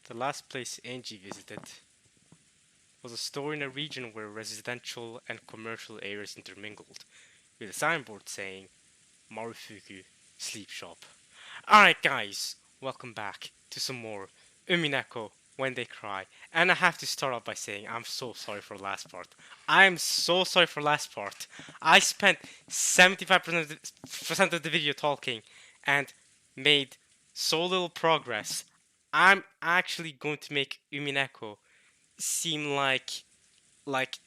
The last place Angie visited was a store in a region where residential and commercial areas intermingled, with a signboard saying Marufuku Sleep Shop. Alright, guys, welcome back to some more Umineko When They Cry. And I have to start off by saying I'm so sorry for the last part. I'm so sorry for the last part. I spent 75% of the video talking and made so little progress. I'm actually going to make Umineko seem like like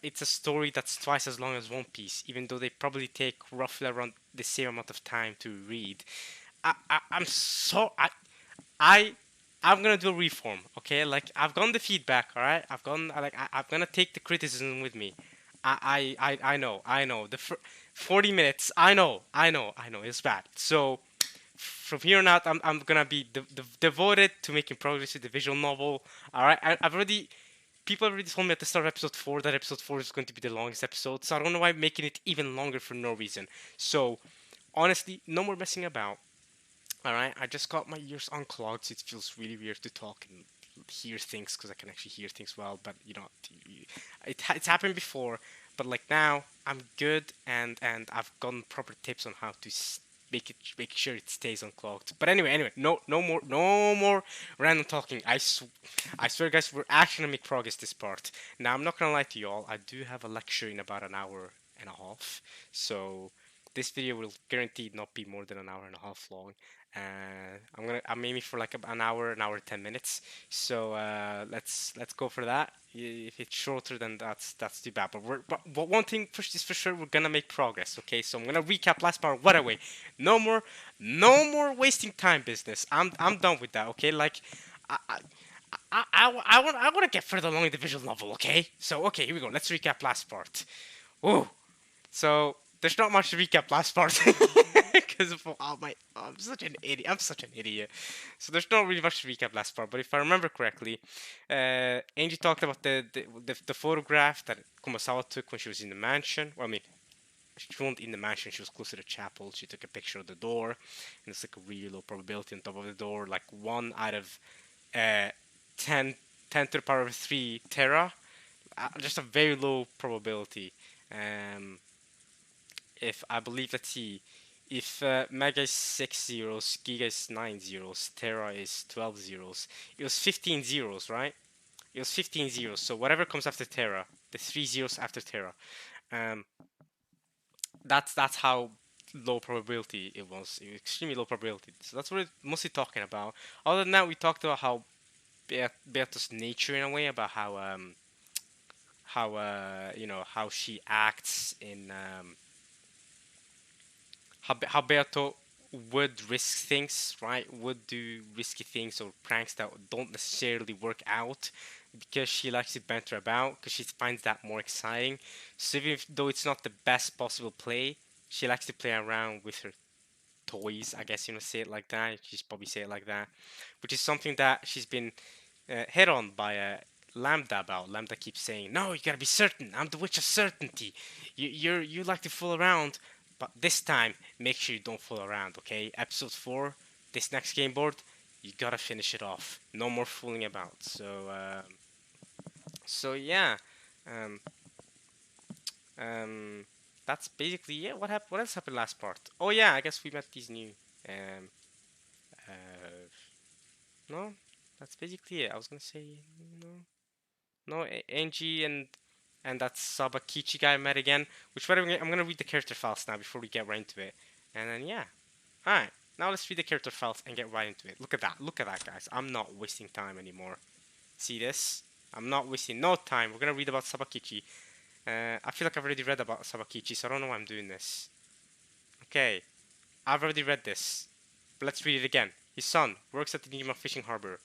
it's a story that's twice as long as One Piece, even though they probably take roughly around the same amount of time to read. I'm so I I'm gonna do a reform, okay? Like I've gotten the feedback, all right. I'm gonna take the criticism with me. I know the 40 minutes. I know it's bad. So from here on out, I'm gonna be devoted to making progress with the visual novel. All right, I've already people already told me at the start of episode 4 that episode 4 is going to be the longest episode, so I don't know why I'm making it even longer for no reason. So honestly, no more messing about. All right, I just got my ears unclogged, so it feels really weird to talk and hear things because I can actually hear things well. But you know, it's happened before. But like now, I'm good, and I've gotten proper tips on how to make sure it stays unclogged. But anyway, no more random talking. I swear, guys, we're actually gonna make progress this part. Now, I'm not gonna lie to y'all. I do have a lecture in about an hour and a half, so this video will guaranteed not be more than an hour and a half long. I'm aiming for like an hour 10 minutes. So let's go for that. If it's shorter, then that's too bad. But one thing is for sure, we're gonna make progress. Okay, so I'm gonna recap last part right away. No more wasting time business. I'm done with that. Okay, like I I, I want to get further along in the visual novel. Okay, so okay, here we go. Let's recap last part. Ooh, so there's not much to recap last part because of I'm such an idiot. I'm such an idiot. So there's not really much to recap last part. But if I remember correctly, Angie talked about the photograph that Kumasawa took when she was in the mansion. Well, I mean, she wasn't in the mansion. She was close to the chapel. She took a picture of the door, and it's like a really low probability on top of the door, like 1 out of uh, 10, 10 to the power of 3 tera. Just a very low probability. Um, if I believe, let's see, if Mega is 6 zeros, Giga is 9 zeros, Terra is 12 zeros, it was 15 zeros, right? It was 15 zeros, so whatever comes after Terra, the 3 zeros after Terra, um, that's how low probability it was. It was extremely low probability. So that's what it's mostly talking about. Other than that, we talked about how Beato's nature in a way, about how how she acts in how Beato would risk things, right? Would do risky things or pranks that don't necessarily work out because she likes to banter about because she finds that more exciting. So even though it's not the best possible play, she likes to play around with her toys. I guess say it like that. She's probably say it like that, which is something that she's been hit on by Lambda about. Lambda keeps saying, "No, you gotta be certain. I'm the witch of certainty. You like to fool around, but this time make sure you don't fool around, okay? Episode 4, this next game board, you gotta finish it off. No more fooling about." So yeah, um, um, that's basically yeah. What happened? What else happened last part? Oh yeah, I guess we met these new um uh no, that's basically it. I was gonna say no. No, Angie and that Sabakichi guy met again. Which by the way, I'm gonna read the character files now before we get right into it. And then yeah, all right. Now let's read the character files and get right into it. Look at that. Look at that, guys. I'm not wasting time anymore. See this? I'm not wasting no time. We're gonna read about Sabakichi. I feel like I've already read about Sabakichi, so I don't know why I'm doing this. Okay, I've already read this. But let's read it again. His son works at the Nijima Fishing Harbor.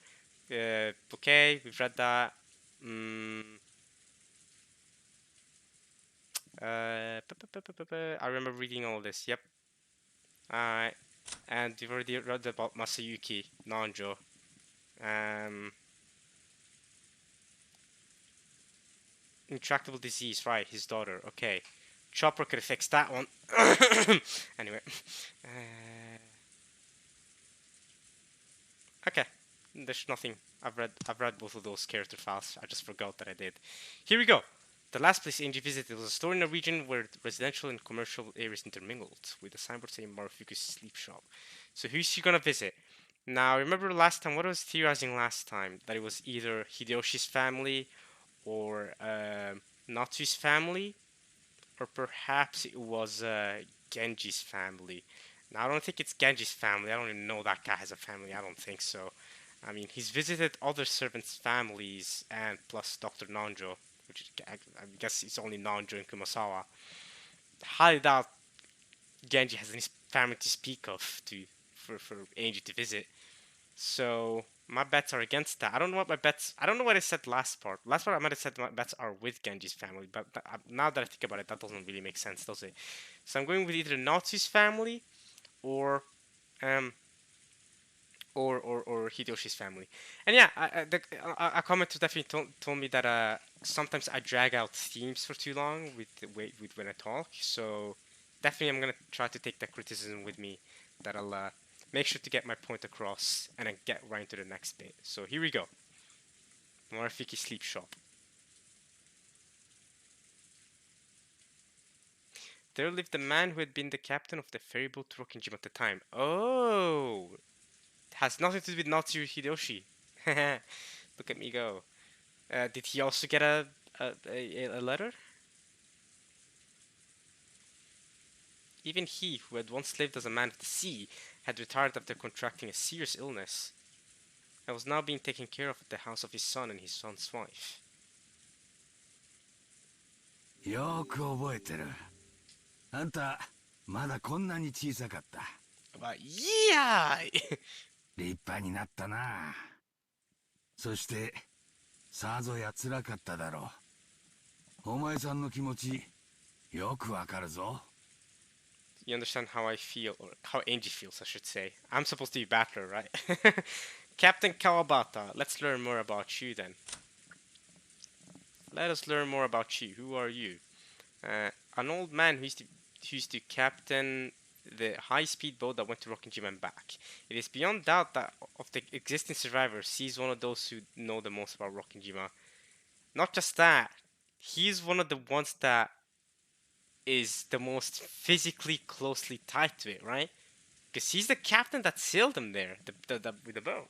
Okay, we've read that. Mm, I remember reading all this. Yep. Alright. And we've already read about Masayuki, Nanjo. Um, intractable disease, right? His daughter. Okay. Chopper could have fixed that one. Anyway. Okay. There's nothing. I've read both of those character files. I just forgot that I did. Here we go. The last place Angie visited was a store in a region where residential and commercial areas intermingled, with a signboard saying Marufuku's sleep shop. So who's she gonna visit? Now, remember last time, what I was theorizing last time? That it was either Hideyoshi's family or Natsu's family, or perhaps it was Genji's family. Now, I don't think it's Genji's family. I don't even know that guy has a family. I don't think so. I mean, he's visited other servants' families and plus Dr. Nanjo, which is, I guess it's only Nanjo and Kumasawa. Highly doubt Genji has any family to speak of for Angie to visit. So my bets are against that. I don't know what my bets. I don't know what I said last part. Last part I might have said my bets are with Genji's family, but now that I think about it, that doesn't really make sense, does it? So I'm going with either Natsu's family or um or Hideyoshi's family. And yeah, a commenter definitely told me that sometimes I drag out themes for too long with when I talk. So definitely I'm gonna try to take that criticism with me. That I'll make sure to get my point across and then get right into the next bit. So here we go. Marafiki Sleep Shop. There lived a man who had been the captain of the ferryboat to Rokkenjima at the time. Oh, it has nothing to do with Natsu Hideyoshi. Look at me go. Did he also get a letter? Even he, who had once lived as a man of the sea, had retired after contracting a serious illness, and was now being taken care of at the house of his son and his son's wife. よく覚えてる。あんた、まだこんなに小さかった。But yeah! 立派になったな。そして、さぞや辛かっただろう。お前さんの気持ち、よくわかるぞ。You understand how I feel, or how Angie feels, I should say. I'm supposed to be battler, right? Captain Kawabata, let's learn more about you then. Let us learn more about you. Who are you? An old man who used to captain the high-speed boat that went to Rokkenjima and back. It is beyond doubt that of the existing survivors, he's one of those who know the most about Rokkenjima. Not just that, he's one of the ones that is the most physically closely tied to it, right? Because he's the captain that sailed them there with the boat.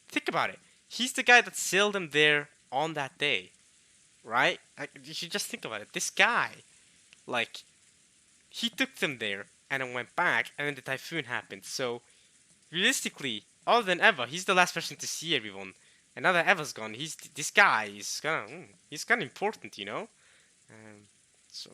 Think about it. He's the guy that sailed them there on that day, right? You should just think about it. This guy, like, he took them there and then went back, and then the typhoon happened. So, realistically, other than Eva, he's the last person to see everyone. And now that Eva's gone, this guy is he's kind of important, you know. Um, so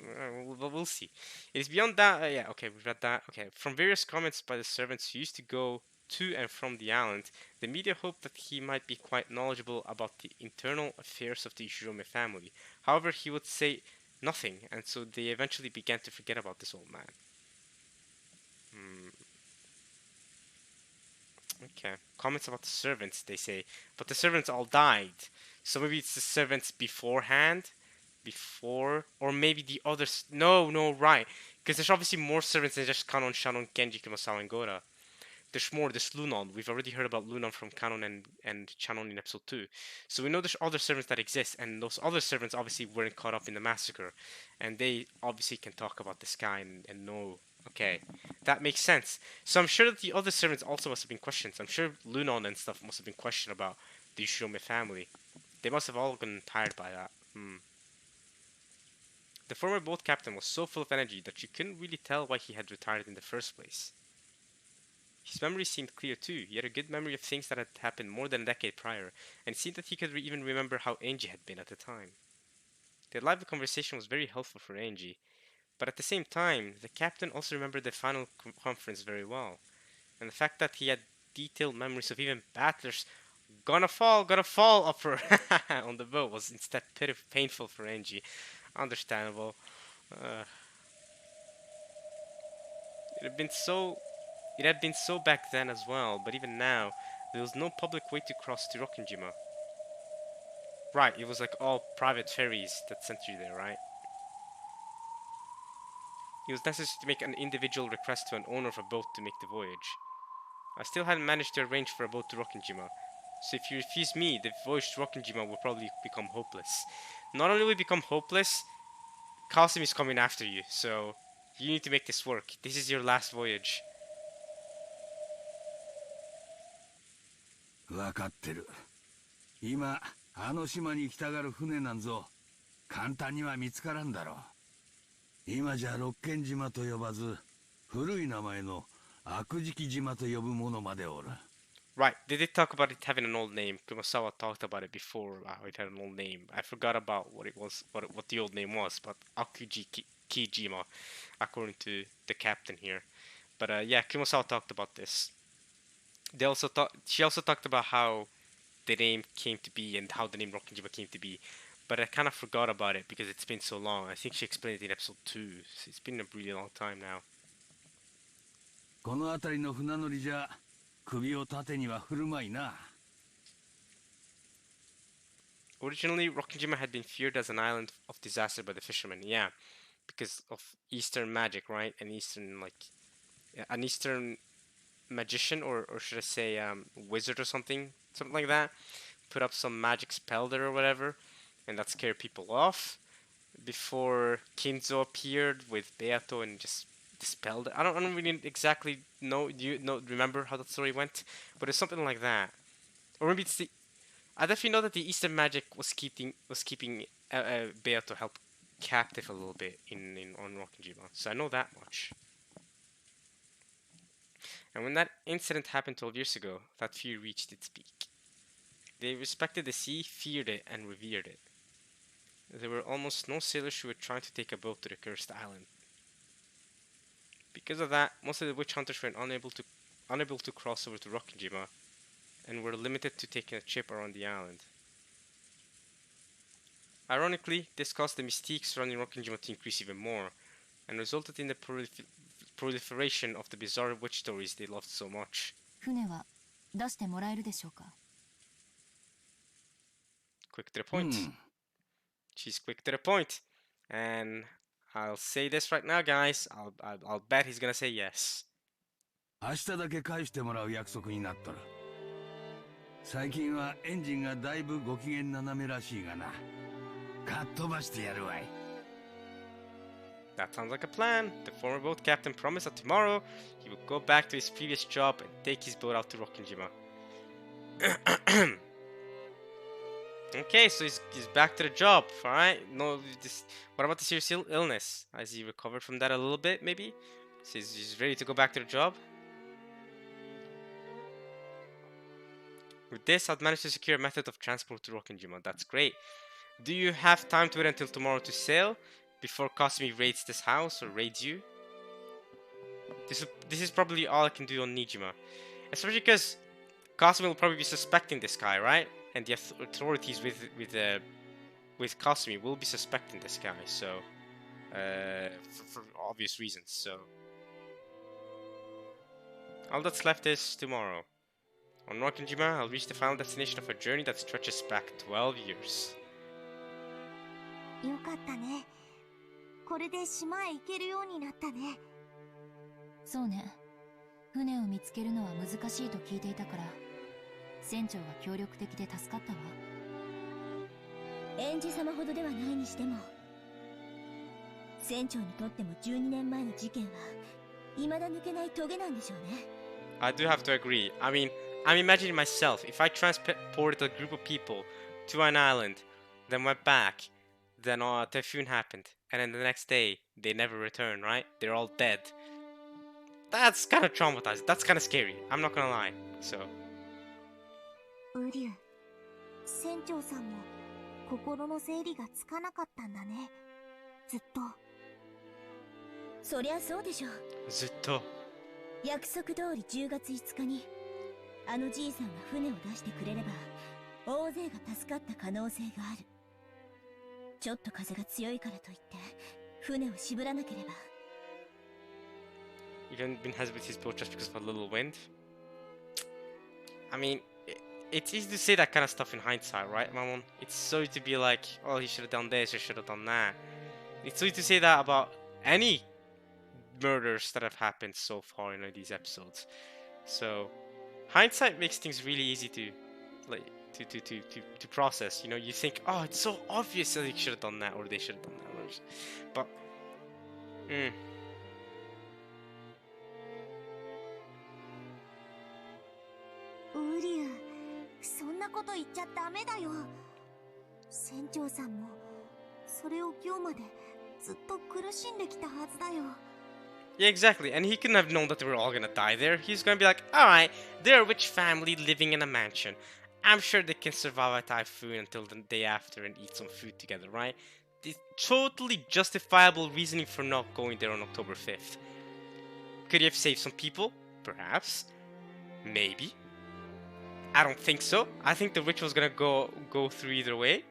we'll see. It is beyond that. Yeah, okay, we've read that. Okay, from various comments by the servants who used to go to and from the island, the media hoped that he might be quite knowledgeable about the internal affairs of the Ishirome family. However, he would say nothing, and so they eventually began to forget about this old man. Okay. Comments about the servants, they say. But the servants all died. So maybe it's the servants beforehand? Before? Or maybe the others. No, no, right. Because there's obviously more servants than just Kanon, Shannon, Genji, Kumasawa, and Gora. There's more. There's Lunon. We've already heard about Lunon from Kanon and Shannon in episode 2. So we know there's other servants that exist. And those other servants obviously weren't caught up in the massacre. And they obviously can talk about this guy and know. Okay, that makes sense. So I'm sure that the other servants also must have been questioned. I'm sure Lunon and stuff must have been questioned about the Ushirome family. They must have all gotten tired by that. The former boat captain was so full of energy that you couldn't really tell why he had retired in the first place. His memory seemed clear too. He had a good memory of things that had happened more than a decade prior, and it seemed that he could even remember how Angie had been at the time. The lively conversation was very helpful for Angie, but at the same time, the captain also remembered the final conference very well, and the fact that he had detailed memories of even battlers gonna fall upper on the boat was instead painful for Angie. Understandable. Uh, it had been so. It had been so back then as well, but even now, there was no public way to cross to Rokkenjima. Right, it was like all private ferries that sent you there, right? It was necessary to make an individual request to an owner of a boat to make the voyage. I still hadn't managed to arrange for a boat to Rokkenjima. So if you refuse me, the voyage to Rokkenjima will probably become hopeless. Not only will it become hopeless, Kasumi is coming after you, so you need to make this work. This is your last voyage. 分かってる。今あの島に来たがる船なんぞ簡単には見つからんだろう。今じゃ六軒島と呼ばず古い名前の悪食島と呼ぶ者までおる。 Right, they did talk about it having an old name. Kumasawa talked about it before. It had an old name. I forgot about what it was, what the old name was, but Akuji Kijima, according to the captain here. But yeah, Kumasawa talked about this. She also talked about how the name came to be and how the name Rokkenjima came to be. But I kind of forgot about it because it's been so long. I think she explained it in episode 2. So it's been a really long time now. この辺りの船乗りじゃ首を縦には振るまいな。 Originally, Rokkenjima had been feared as an island of disaster by the fishermen. Yeah, because of Eastern magic, right? An Eastern magician, or should I say, wizard or something like that, put up some magic spell there or whatever, and that scared people off. Before Kinzo appeared with Beato and just dispelled it. I don't really exactly know. Do you remember how that story went? But it's something like that. Or maybe it's the. I definitely know that the Eastern magic was keeping Beato held captive a little bit in on Rokkenjima. So I know that much. And when that incident happened 12 years ago, that fear reached its peak. They respected the sea, feared it, and revered it. There were almost no sailors who were trying to take a boat to the cursed island. Because of that, most of the witch hunters were unable to cross over to Rokkenjima, and were limited to taking a trip around the island. Ironically, this caused the mystique surrounding Rokkenjima to increase even more, and resulted in the proliferation of the bizarre witch stories they loved so much. 船は出してもらえるでしょうか。 Quick to the point. She's quick to the point. And I'll say this right now, guys. I'll bet he's gonna say yes. 明日だけ返してもらう約束になっとる。最近はエンジンがだいぶご機嫌斜めらしいがな。かっ飛ばしてやるわい。 That sounds like a plan. The former boat captain promised that tomorrow he would go back to his previous job and take his boat out to Rokkenjima. Okay, so he's back to the job, alright? No, what about the serious illness? Has he recovered from that a little bit, maybe? So he's ready to go back to the job? With this, I've managed to secure a method of transport to Rokkenjima. That's great. Do you have time to wait until tomorrow to sail? Before Kasumi raids this house or raids you? This is probably all I can do on Nijima. Especially because Kasumi will probably be suspecting this guy, right? And the authorities with Kasumi will be suspecting this guy, so for obvious reasons. So all that's left is tomorrow. On Rokkenjima, I'll reach the final destination of a journey that stretches back 12 years. よかったね。これで島へ行けるようになったね。そうね。船を見つけるのは難しいと聞いていたから、船長が協力的で助かったわ。園児様ほどではないにしても、船長にとっても12年前の事件は未だ抜けないトゲなんでしょうね。I do have to agree. I mean, I'm imagining myself if I transported a group of people to an island, then went back, then a typhoon happened, and then the next day they never return, right? They're all dead. That's kind of traumatizing. That's kind of scary. I'm not gonna lie. So. ウリュウ、船長さんも心の整理がつかなかったんだね。ずっと。そりゃそうでしょう。ずっと。約束通り10月5日にあのじいさんが船を出してくれれば大勢が助かった可能性がある。ちょっと風が強いからといって船を絞らなければ。You haven't been hesitant with his boat just because of a little wind? I mean, it's easy to say that kind of stuff in hindsight, right, Mamon? It's so easy to be like, oh, he should have done this, or should have done that. It's so easy to say that about any murders that have happened so far in these episodes. So, hindsight makes things really easy like to process. You know, you think, oh, it's so obvious that they should have done that or they should have done that, but mm, ウーリュー、そんなこと言っちゃダメだよ。船長さんもそれを今日までずっと苦しんできたはずだよ。 yeah, exactly. And he couldn't have known that they were all gonna die there. He's gonna be like, all right, they're a rich family living in a mansion. I'm sure they can survive a typhoon until the day after and eat some food together, right? The totally justifiable reasoning for not going there on October 5th. Could he have saved some people? Perhaps. Maybe. I don't think so. I think the ritual's gonna go through either way.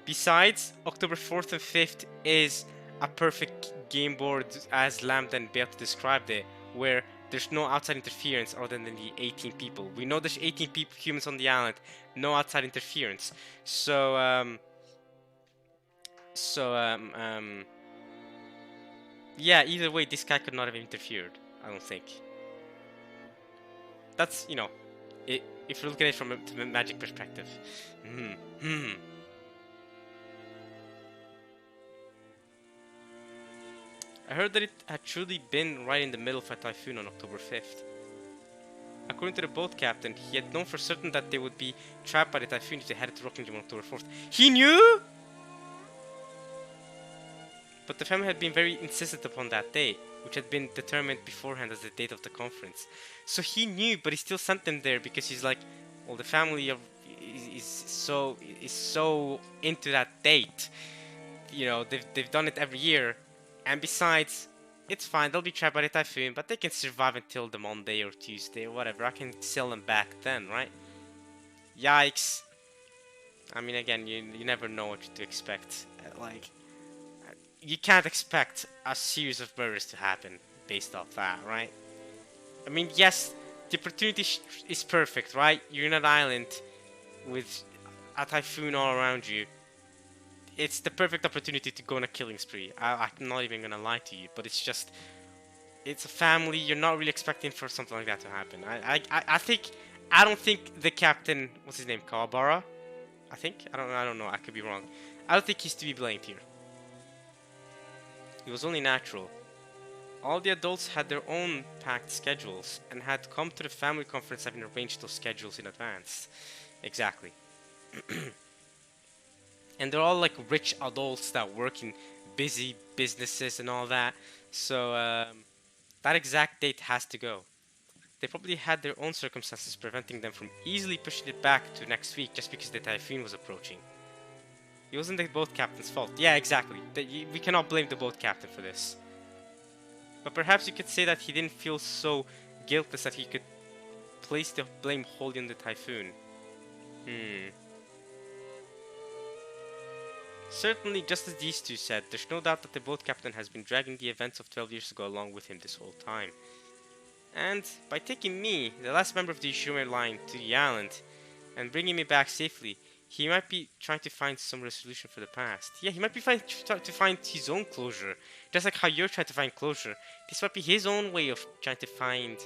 Besides, October 4th and 5th is a perfect game board as Lambda and Beat described it, where there's no outside interference other than the 18 people. We know there's 18 humans on the island, no outside interference. So, yeah, either way, this guy could not have interfered, I don't think. That's, you know, if you look at it from a magic perspective. I heard that it had truly been right in the middle of a typhoon on October 5th. According to the boat captain, he had known for certain that they would be trapped by the typhoon if they headed to Rockingham on October 4th. He knew?! But the family had been very insistent upon that date, which had been determined beforehand as the date of the conference. So he knew, but he still sent them there because he's like, well, the family is so into that date. You know, they've done it every year. And besides, it's fine, they'll be trapped by the typhoon, but they can survive until the Monday or Tuesday or whatever. I can sell them back then, right? Yikes. I mean, again, you never know what to expect. Like, you can't expect a series of murders to happen based off that, right? I mean, yes, the opportunity is perfect, right? You're in an island with a typhoon all around you. It's the perfect opportunity to go on a killing spree. I'm not even gonna lie to you, but it's just, it's a family. You're not really expecting for something like that to happen. I don't think the captain, what's his name, Kawabara? I think I don't know. I could be wrong. I don't think he's to be blamed here. It was only natural. All the adults had their own packed schedules and had come to the family conference having arranged those schedules in advance. Exactly. And they're all like rich adults that work in busy businesses and all that. So that exact date has to go. They probably had their own circumstances preventing them from easily pushing it back to next week just because the typhoon was approaching. It wasn't the boat captain's fault. Yeah, exactly. We cannot blame the boat captain for this. But perhaps you could say that he didn't feel so guiltless that he could place the blame wholly on the typhoon. Certainly, just as these two said, there's no doubt that the boat captain has been dragging the events of 12 years ago along with him this whole time. And by taking me, the last member of the Ishimura line, to the island, and bringing me back safely, he might be trying to find some resolution for the past. Yeah, he might be trying to find his own closure. Just like how you're trying to find closure. This might be his own way of trying to find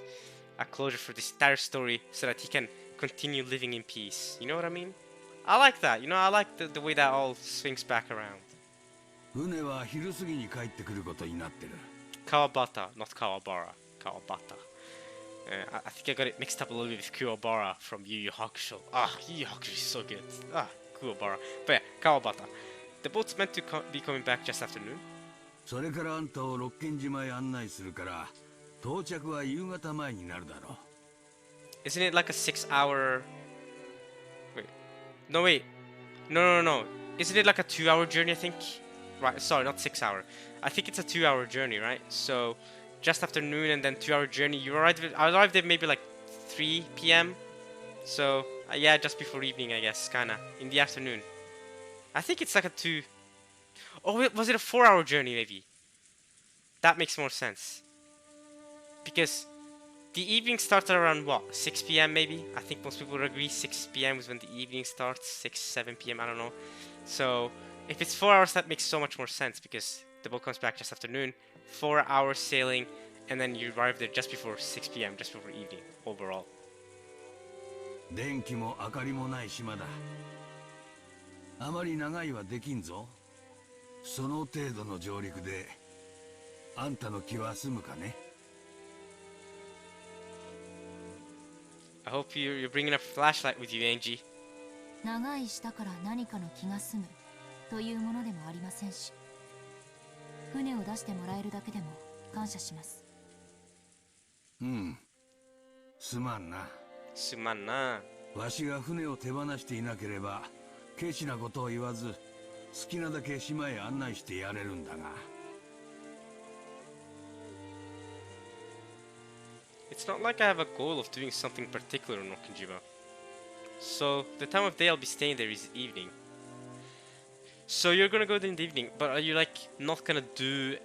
a closure for this entire story so that he can continue living in peace. You know what I mean? I like that. You know, I like the way that all swings back around. 船は昼過ぎに帰ってくることになってる。 Kawabata, not Kawabara. Kawabata. I think I got it mixed up a little bit with Kuwabara from Yu Yu Hakusho. Yu Yu Hakusho is so good. Kuwabara. But yeah, Kawabata. The boat's meant to be coming back just after noon. それからあんたを六軒島へ案内するから、到着は夕方前になるだろう。 Isn't it like a 6-hour... Wait. No, wait. No. Isn't it like a 2-hour journey, I think? Right, sorry, not 6-hour. I think it's a 2-hour journey, right? So, just after noon and then 2-hour journey. I arrived there maybe like 3 p.m. So, yeah, just before evening, I guess, kinda. In the afternoon. I think it's like a 2... Oh, wait, was it a 4-hour journey, maybe? That makes more sense. Because the evening starts at around, what, 6 p.m. maybe? I think most people would agree 6 p.m. is when the evening starts. 6, 7 p.m., I don't know. So, if it's 4 hours, that makes so much more sense because the boat comes back just after noon. 4 hours sailing, and then you arrive there just before 6 p.m., just before evening, overall. 電気も明かりもない島だ。あまり長いはできんぞ。その程度の上陸であんたの気は済むかね。 I hope you're bringing a flashlight with you, Angie. 長い舌から何かの気が済むというものでもありませんし、船を出してもらえるだけでも感謝します。うん、すまんな。すまんな。わしが船を手放していなければケチなことを言わず好きなだけ島へ案内してやれるんだが。 It's not like I have a goal of doing something particular in Okinawa. So, the time of day I'll be staying there is evening. So you're gonna go there in the evening, but are you like not gonna do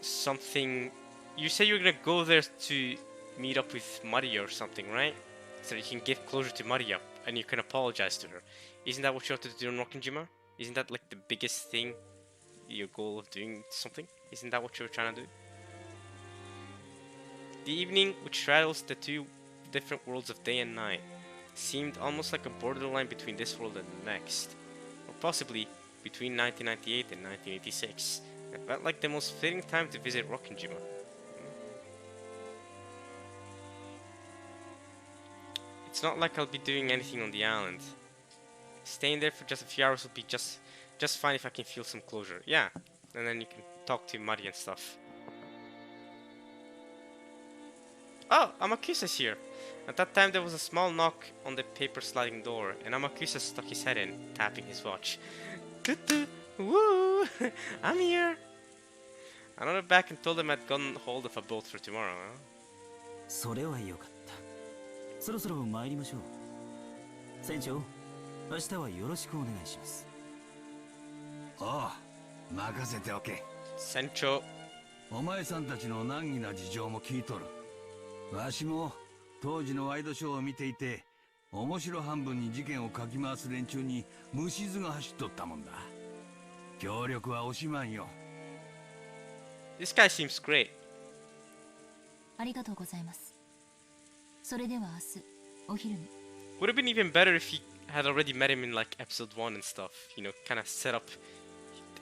something? You say you're gonna go there to meet up with Maria or something, right? So you can get closer to Maria and you can apologize to her. Isn't that what you want to do in Rokkenjima? Isn't that like the biggest thing? Your goal of doing something? Isn't that what you're trying to do? The evening, which straddles the two different worlds of day and night, seemed almost like a borderline between this world and the next, or possibly between 1998 and 1986. It felt like the most fitting time to visit Rokkenjima. It's not like I'll be doing anything on the island. Staying there for just a few hours will be just fine if I can feel some closure. Yeah, and then you can talk to Mari and stuff. Oh, Amakusa's here. At that time there was a small knock on the paper sliding door, and Amakusa stuck his head in, tapping his watch. Woo! I'm here! I nodded back and told him I'd gotten hold of a boat for tomorrow. Huh? それはよかった。そろそろ参りましょう。船長、明日はよろしくお願いします。おう、任せておけ。船長。お前さんたちの難儀な事情も聞いとる。わしも当時のワイドショーを見ていて、面白半分に事件をかき回す連中に虫唾が走っとったもんだ。協力は惜しまんよ。This guy seems great. ありがとうございます。それでは明日お昼に。Would have been even better if he had already met him in like episode 1 and stuff. You know, kind of set up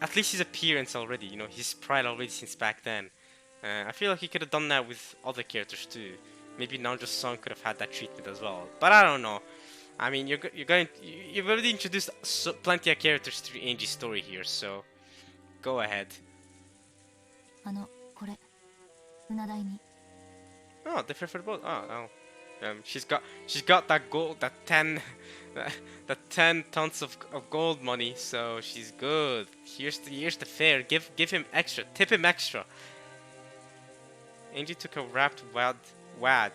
at least his appearance already. You know, his pride already since back then. I feel like he could have done that with other characters too. Maybe Nanjo's son could have had that treatment as well. But I don't know. I mean, you've already introduced plenty of characters through Angie's story here, so go ahead. これ船代に。Oh, different for the boat. Oh. She's got that gold, that 10 that 10 tons of gold money, so she's good. Here's the fare. Give him extra. Tip him extra. Angie took a wrapped wad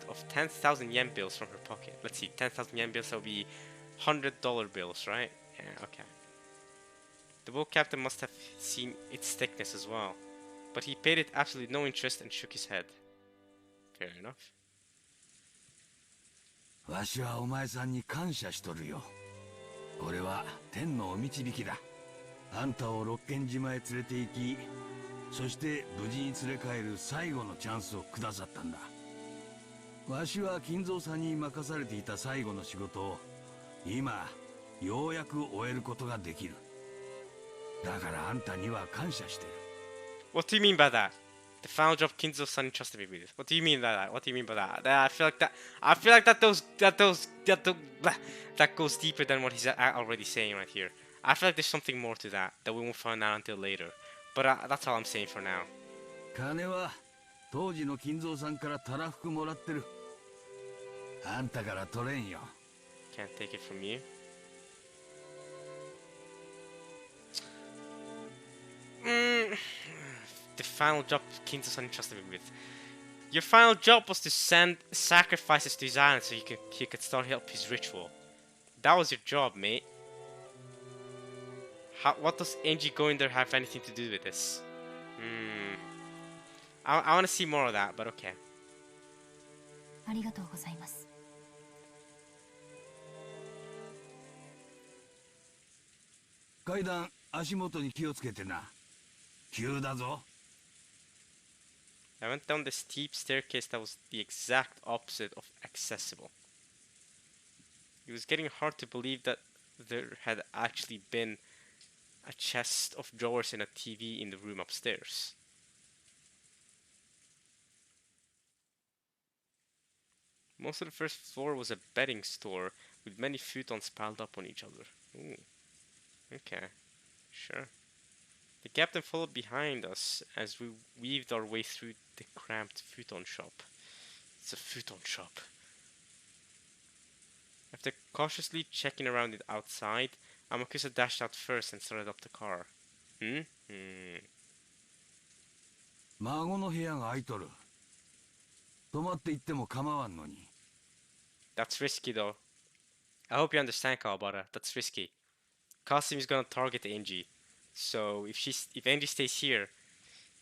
of 10,000 yen bills from her pocket. Let's see, 10,000 yen bills, that would be $100 bills, right? Yeah, okay. The boat captain must have seen its thickness as well, but he paid it absolutely no interest and shook his head. Fair enough. わしはお前さんに感謝しとるよ。これは天のお導きだ。あんたを六軒島へ連れて行き、そして無事に連れ帰る最後のチャンスをくださったんだ。わしは金蔵さんに任されていた最後の仕事を今ようやく終えることができる。だからあんたには感謝してる。 What do you mean by that? The final job Kinzo-san entrusted me with. What do you mean by that? What do you mean by that? I feel like that goes deeper than what he's already saying right here. I feel like there's something more to that we won't find out until later. But that's all I'm saying for now. 金は当時の金蔵さんからたらふくもらってる。あんたから取れんよ。 Can't take it from you. The final job Kinzo-san entrusted me with. Your final job was to send sacrifices to his island so he could start help his ritual. That was your job, mate. What does Angie going there have anything to do with this? I want to see more of that, but okay. ありがとうございます。階段足元に気をつけてな。急だぞ。 I went down the steep staircase that was the exact opposite of accessible. It was getting hard to believe that there had actually been a chest of drawers and a TV in the room upstairs. Most of the first floor was a bedding store with many futons piled up on each other. Ooh, okay, sure. The captain followed behind us as we weaved our way through the cramped futon shop. It's a futon shop. After cautiously checking around it outside, Amakusa dashed out first and started up the car. Hmm? 孫の部屋が空いとる。泊まって行っても構わんのに。That's risky though. I hope you understand, Kawabara. That's risky. Kasumi is gonna target Angie. So if Angie stays here,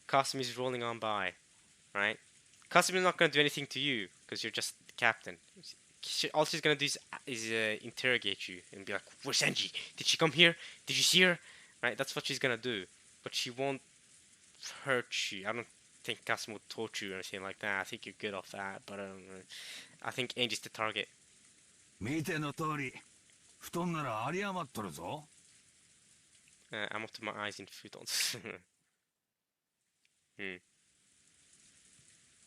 Kasumi is rolling on by, right? Kasumi is not gonna do anything to you because you're just the captain. All she's gonna do is interrogate you and be like, "Where's Angie? Did she come here? Did you see her?" Right? That's what she's gonna do. But she won't hurt you. I don't think Kasumi will torture you or anything like that. I think you're good off that. But I think Angie's the target. 見ての通り、布団なら有り余っとるぞ。I'm up to my eyes in futons.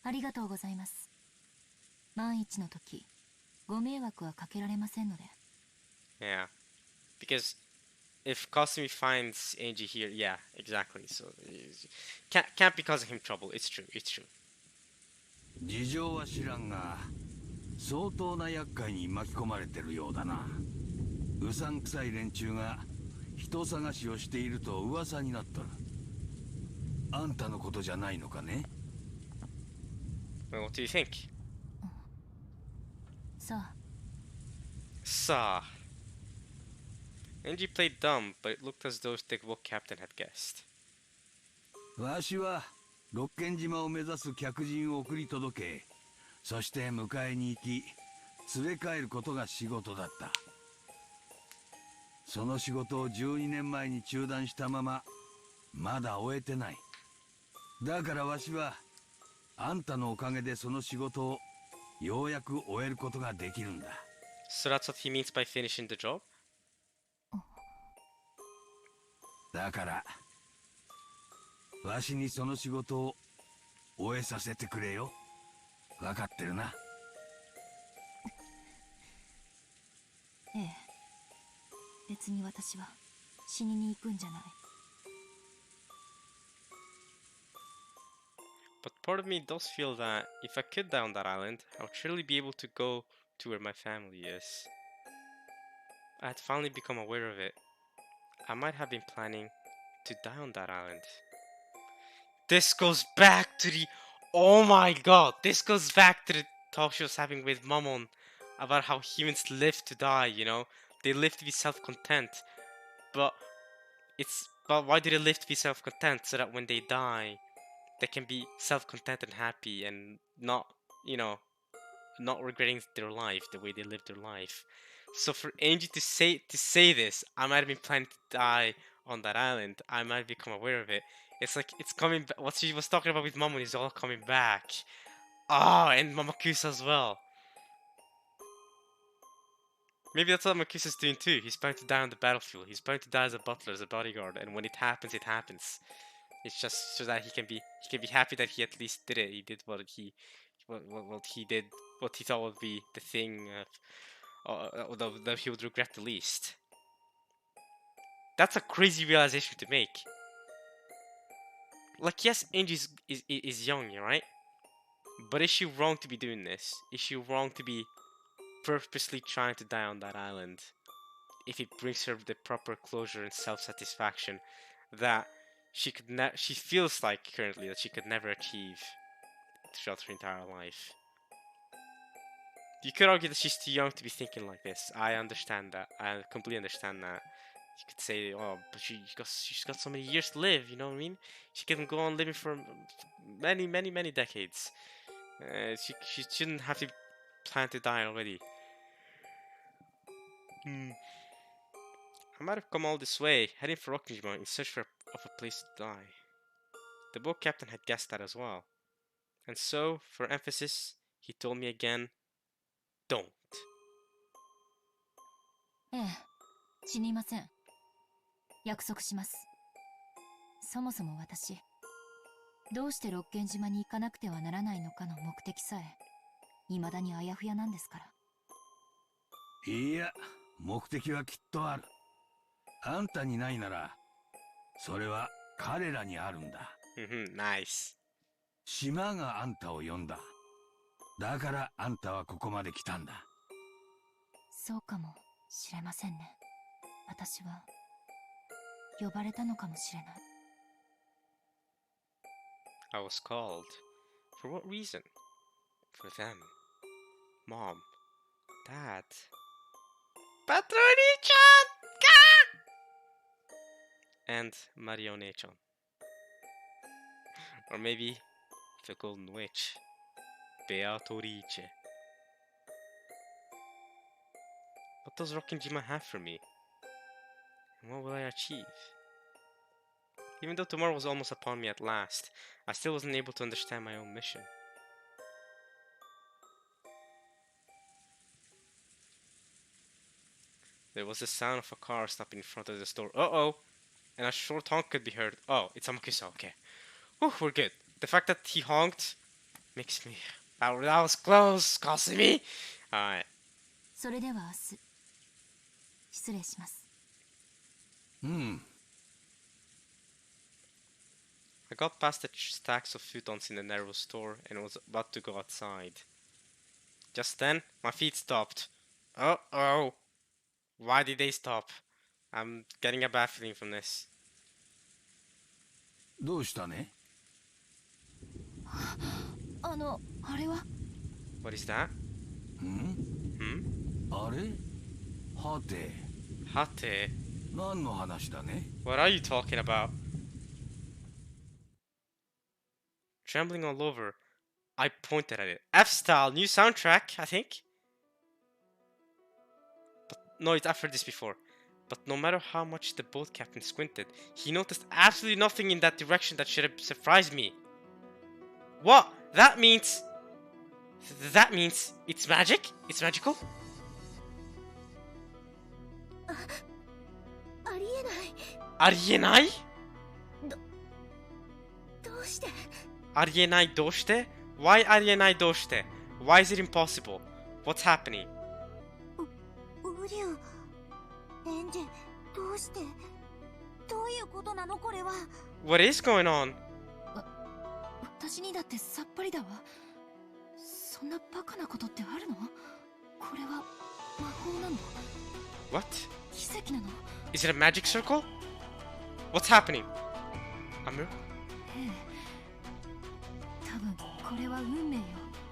ありがとうございます。万一の時、ご迷惑はかけられませんので。Yeah, because if Kasumi finds Angie here, yeah, exactly. So can't be causing him trouble. It's true. It's true. 事情は知らんが、相当な厄介に巻き込まれてるようだな。うさんくさい連中が人探しをしていると噂になっとる。あんたのことじゃないのかね？ Well, what do you think? さあ、Saw. Angie played dumb, but it looked as though the boat captain had guessed. わしは六軒島を目指す客人を送り届け、そして迎えに行き連れ帰ることが仕事だった。その仕事を12年前に中断したまままだ終えてない。だからわしはあんたのおかげでその仕事をようやく終えることができるんだ。 So that's what he means by finishing the job? だからわしにその仕事を終えさせてくれよ。分かってるな。ええ。別に私は死にに行くんじゃない。But part of me does feel that if I could die on that island, I would surely be able to go to where my family is. I had finally become aware of it. I might have been planning to die on that island. This goes back to the... Oh my god! This goes back to the talk she was having with Mammon about how humans live to die, you know? They live to be self-content. But why do they live to be self-content? So that when they die, they can be self-content and happy and not, you know, not regretting their life the way they lived their life. So for Angie to say this, I might have been planning to die on that island. I might become aware of it. It's like it's coming back. What she was talking about with Mamoru is all coming back. Ah, and Mamakusa as well. Maybe that's what Mamakusa's doing too. He's planning to die on the battlefield. He's planning to die as a butler, as a bodyguard, and when it happens, it happens. It's just so that he can be happy that he at least did it. He did what he did, what he thought would be the thing that he would regret the least. That's a crazy realization to make. Like, yes, Angie is young, right? But is she wrong to be doing this? Is she wrong to be purposely trying to die on that island if it brings her the proper closure and self-satisfaction that she feels like currently that she could never achieve throughout her entire life? You could argue that she's too young to be thinking like this. I understand that. I completely understand that. You could say, oh, but she's got so many years to live, you know what I mean? She can go on living for many, many, many decades. She shouldn't have to plan to die already. I might have come all this way, heading for Okujima in search of a place to die. The boat captain had guessed that as well. And so, for emphasis, he told me again, don't. ええ、死にません。約束します。そもそも私、どうして六軒島に行かなくてはならないのかの目的さえ未だにあやふやなんですから。いや、目的はきっとある。あんたにないなら、それは彼らにあるんだ。Nice. 島があんたを呼んだ。だからあんたはここまで来たんだ。そうかもしれませんね。私は呼ばれたのかもしれない。I was called. For what reason? For them. Mom. Dad. Patroni-chan! And Marione-chan. Or maybe the Golden Witch. Beatrice. What does Rokkenjima have for me? And what will I achieve? Even though tomorrow was almost upon me at last, I still wasn't able to understand my own mission. There was the sound of a car stopping in front of the store. Uh-oh! And a short honk could be heard. Oh, it's Amakusa, okay. Whew, we're good. The fact that he honked makes me... That was close, Kasumi! Alright. それでは明日、失礼します。I got past the stacks of futons in the narrow store and was about to go outside. Just then, my feet stopped. Uh-oh! Why did they stop? I'm getting a bad feeling from this. どうしたね？あれは What is that? あれ？はて。 Hate. 何の話だね？ What are you talking about? Trembling all over, I pointed at it. F-Style, new soundtrack, I think? But no, I've heard this before. But no matter how much the boat captain squinted, he noticed absolutely nothing in that direction that should have surprised me. What? That means it's magic? It's magical? ありえない。ありえない？どうして？ありえないどうして？ Why ありえないどうして？ Why is it impossible? What's happening? ウリュウ、エンジェ、どうして？どういうことなのこれは？ What is going on? 私にだってさっぱりだわ。そんなバカなことってあるの？これは魔法なの？ What? 奇跡なの？ Is it a magic circle? What's happening? A miracle? ええ。多分これは運命よ。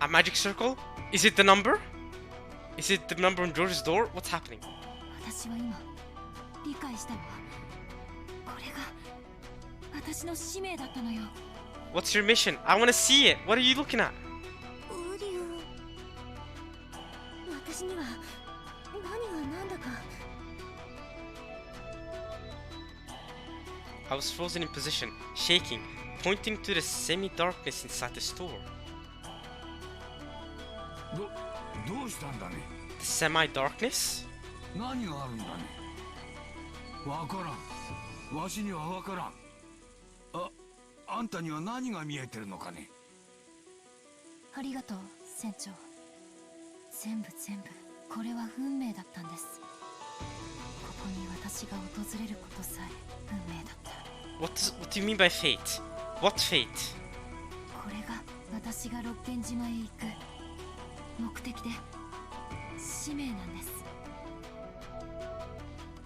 A magic circle? Is it the number? Is it the number on George's door? What's happening? 私は今理解したわ。これが私の使命だったのよ。What's your mission? I want to see it. What are you looking at? ウリュウ、私には何が何だか。I was frozen in position, shaking, pointing to the semi-darkness inside the store. どうしたんだね？ The semi-darkness? 何があるんだね？わからん。わしにはわからん。あんたには何が見えてるのかね？ありがとう、船長。全部これは運命だったんです。ここに私が訪れることさえ運命だった。What do you mean by fate? What fate? これが私が六軒島へ行く目的で使命なんです。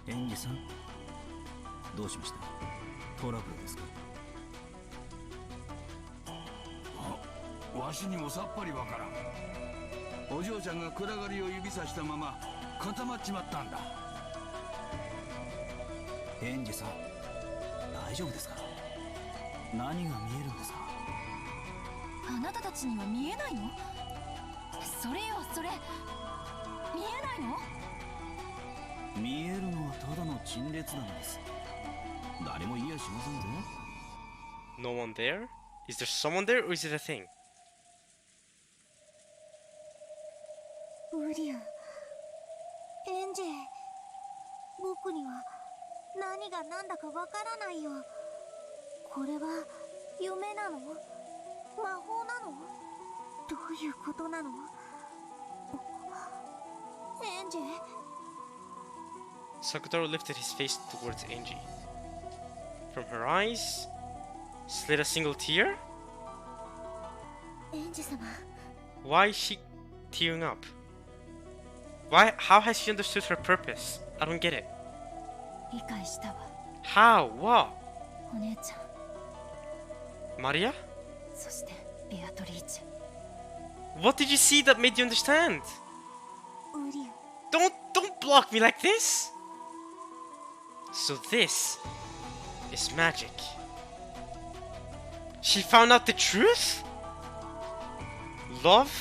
エンジさん、どうしました？トラブルですか？わしにもさっぱりわからん。お嬢ちゃんが暗がりを指さしたまま固まっちまったんだ。エンジさん、大丈夫ですか？何が見えるんですか？あなたたちには見えないの？それよ、それ見えないの？見えるのはただの陳列なのです。誰も言いやしませんぜ。 No one there? Is there someone there or is it a thing? ウリュウ、エンジェ、僕には何が何だかわからないよ。これは夢なの？魔法なの？どういうことなの？エンジ。 Sakutaro lifted his face towards Angie. From her eyes slid a single tear? エンジ様。 Why is she tearing up? Why? How has she understood her purpose? I don't get it. 理解したわ。 How? What? お姉ちゃん、 Maria? そしてベアトリーチェ。 What did you see that made you understand? ウリュウ。 Don't block me like this! So this is magic. She found out the truth? Love?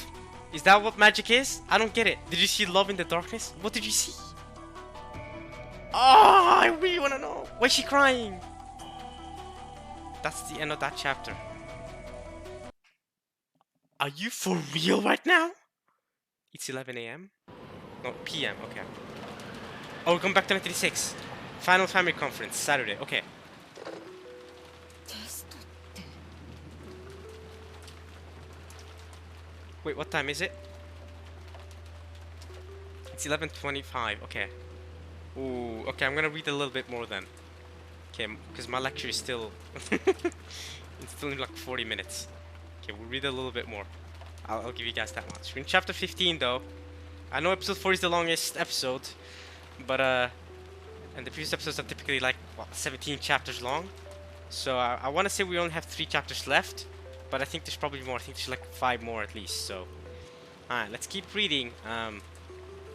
Is that what magic is? I don't get it. Did you see love in the darkness? What did you see? Oh, I really wanna know. Why is she crying? That's the end of that chapter. Are you for real right now? It's 11 a.m. No, p.m. Okay. Oh, we're going back to 1986. Final Family Conference, Saturday. Okay. テストって。 Wait, what time is it? It's 11:25. Okay. Ooh, okay, I'm gonna read a little bit more then. Okay, because my lecture is still... it's still in like 40 minutes. Okay, we'll read a little bit more. I'll give you guys that much. We're in chapter 15 though. I know episode 4 is the longest episode, but and the previous episodes are typically like, what, 17 chapters long? So I want to say we only have 3 chapters left, but I think there's probably more. I think there's like 5 more at least, so... Alright, let's keep reading.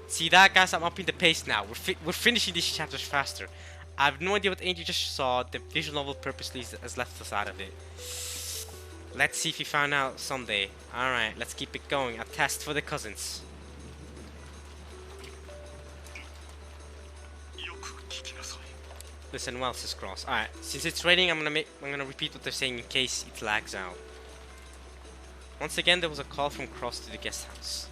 See that, guys? I'm upping the pace now. We're finishing these chapters faster. I have no idea what Angel just saw. The visual novel purposely has left us out of it. Let's see if we found out someday. Alright, let's keep it going. A test for the cousins. Listen well, says Cross. Alright, since it's raining, I'm gonna repeat what they're saying in case it lags out. Once again, there was a call from Cross to the guest house.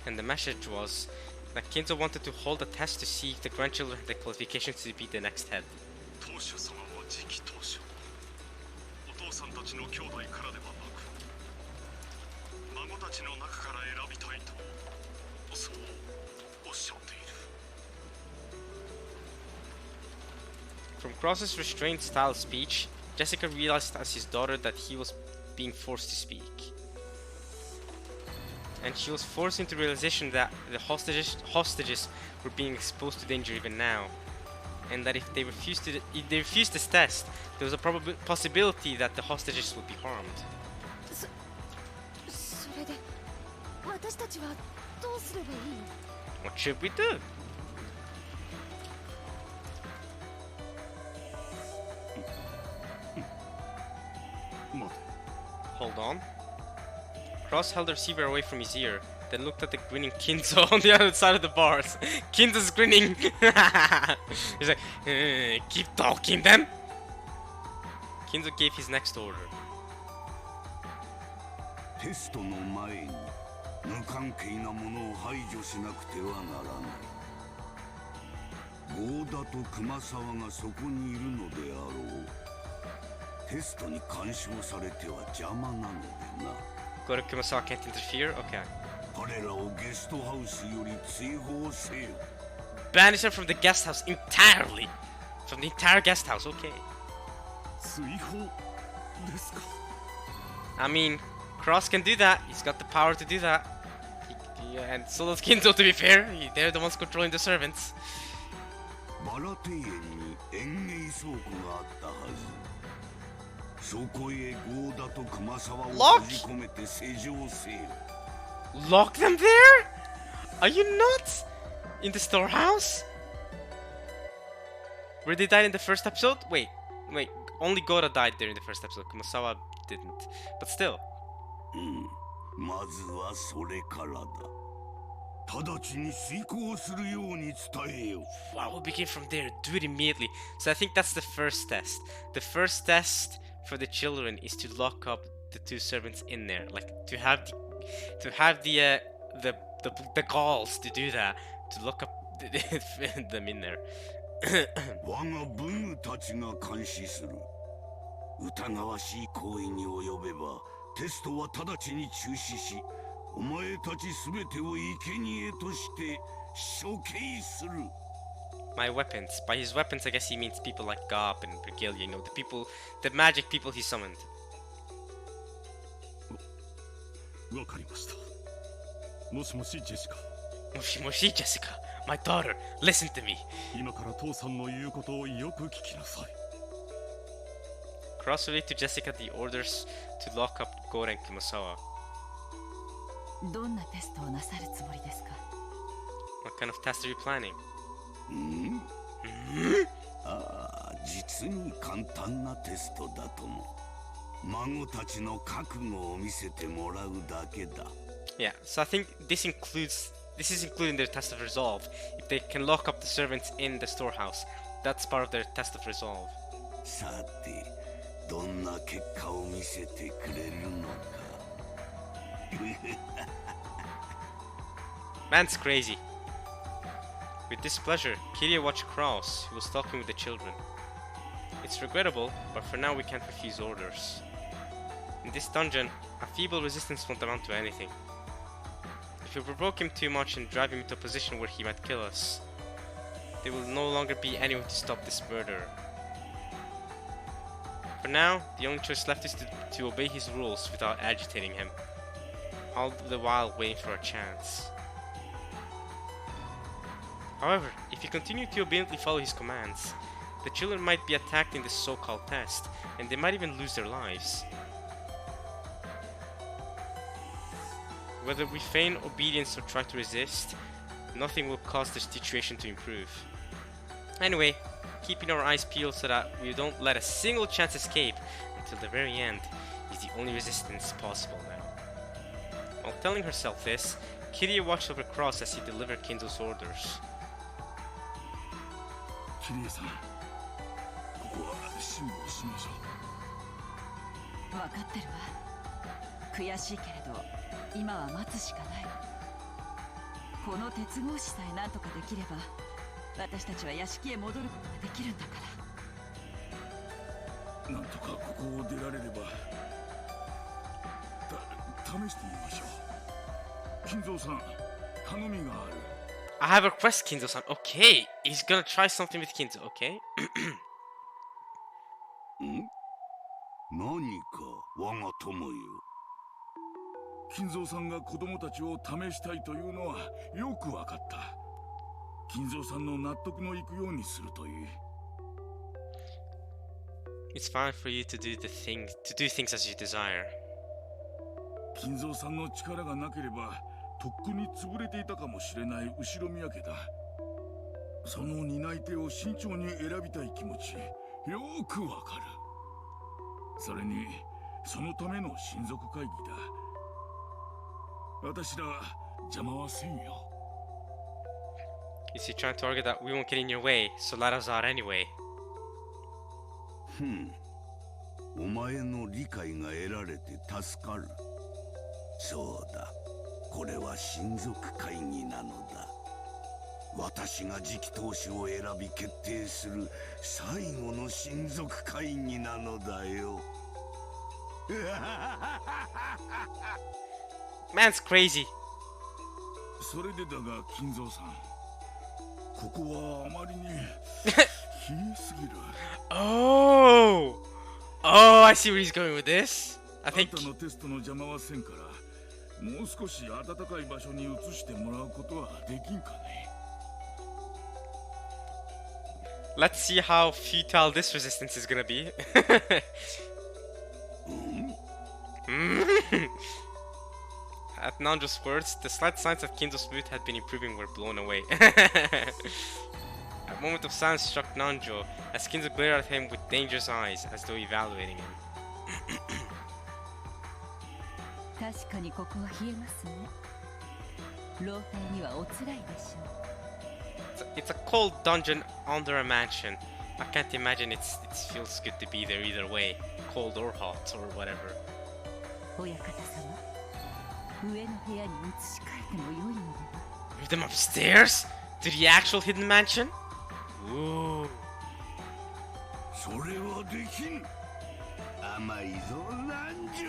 And the message was that Kinzo wanted to hold a test to see if the grandchildren had the qualifications to be the next head. From Cross's restrained style of speech, Jessica realized as his daughter that he was being forced to speak. And she was forced into realization that the hostages were being exposed to danger even now, and that if they refused this test, there was a possibility that the hostages would be harmed. それで私たちはどうすればいいの？ What should we do? Hold on. Cross held the receiver away from his ear, then looked at the grinning Kinzo on the other side of the bars. Kinzo's grinning. He's like, keep talking then. Kinzo gave his next order. テストの前に無関係なものを排除しなくてはならない。ゴーダと熊沢がそこにいるのであろう。テストに干渉されては邪魔なのでな。Go to Kumasawa can't interfere? Okay. 彼らをゲストハウスより追放せよ。 Banish them from the guest house entirely. From the entire guest house, okay. 追放ですか。 I mean, Cross can do that. He's got the power to do that. And so does Kinzo, to be fair. They're the ones controlling the servants. バラ庭園に園芸倉庫があったはず。そこへゴーダと熊沢を閉じ込めて施錠せよ。 Lock them there? Are you nuts? In the storehouse? Where they died in the first episode? Wait. Only Gora died there in the first episode. Kumasawa didn't. But still. まずはそれからだ。直ちに遂行するように伝えよ。 Wow, we'll begin from there. Do it immediately. So I think that's the first test. The first test for the children is to lock up the 2 servants in there. Like to have the galls to do that. To lock up them in there. 我が文具たちが監視する。疑わしい行為に及べばテストは直ちに中止し、お前たちすべてを生贄として処刑する。 My weapons. By his weapons, I guess he means people like Garp and Brigilia, you know, the people, the magic people he summoned. わかりました。もしもしジェシカ。Moshi, Jessica, my daughter, listen to me. 今から父さんの言うことをよく聞きなさい。Cross relate to Jessica the orders to lock up Goren Kumasawa. どんなテストをなさるつもりですか？ What kind of test are you planning? ああ、実に簡単なテストだとも。孫たちの覚悟を見せてもらうだけだ。 Yeah, so I think this is including their test of resolve. If they can lock up the servants in the storehouse, that's part of their test of resolve. さて、どんな結果を見せてくれるのか。Man's crazy. With displeasure, Kiria watched Kraus, who was talking with the children. It's regrettable, but for now we can't refuse orders. In this dungeon, a feeble resistance won't amount to anything. If we provoke him too much and drive him into a position where he might kill us, there will no longer be anyone to stop this murderer. For now, the only choice left is to obey his rules without agitating him, all the while waiting for a chance. However, if you continue to obediently follow his commands, the children might be attacked in this so-called test, and they might even lose their lives. Whether we feign obedience or try to resist, nothing will cause the situation to improve. Anyway, keeping our eyes peeled so that we don't let a single chance escape until the very end is the only resistance possible now. While telling herself this, Kiria watched over Cross as he delivered Kinzo's orders. キリエさん、ここは辛抱しましょう。分かってるわ。悔しいけれど今は待つしかない。この鉄格子さえ何とかできれば私たちは屋敷へ戻ることができるんだから。なんとかここを出られれば試してみましょう。金蔵さん、頼みがある。I have a request, Kinzo-san. Okay, he's gonna try something with Kinzo, okay? 何か我が友よ。金蔵さんが子供たちを試したいというのはよくわかった。金蔵さんの納得のいくようにするといい。It's fine for you to do things as you desire. 金蔵さんの力がなければとっくに潰れていたかもしれない後ろ宮家だ。その担い手を慎重に選びたい気持ちよくわかる。それにそのための親族会議だ。私ら邪魔はせんよ。Is he trying to argue that we won't get in your way, so let us out anyway? お前の理解が得られて助かる。そうだ、これは親族会議なのだ。私が次期当主を選び決定する最後の親族会議なのだよ。Man's crazy. それでだが金蔵さん、ここはあまりに冷えすぎる。Oh, I see where he's going with this. I あん think たのテストの邪魔はせんから、もう少し暖かい場所に移してもらうことはできんかね。let's see how futile this resistance is gonna be. At Nanjo's words, the slight signs of Kinzo's mood had been improving were blown away. A moment of silence struck Nanjo as Kinzo glared at him with dangerous eyes as though evaluating him. 確かにここは冷えますね。老体にはおつらいでしょう。It's a cold dungeon under a mansion. I can't imagine it feels good to be there either way, cold or hot or whatever. 親方様、上の部屋に移し替えても良いのでは。 Move them upstairs? To the actual hidden mansion? Ooh. それはできん。甘いぞ南條。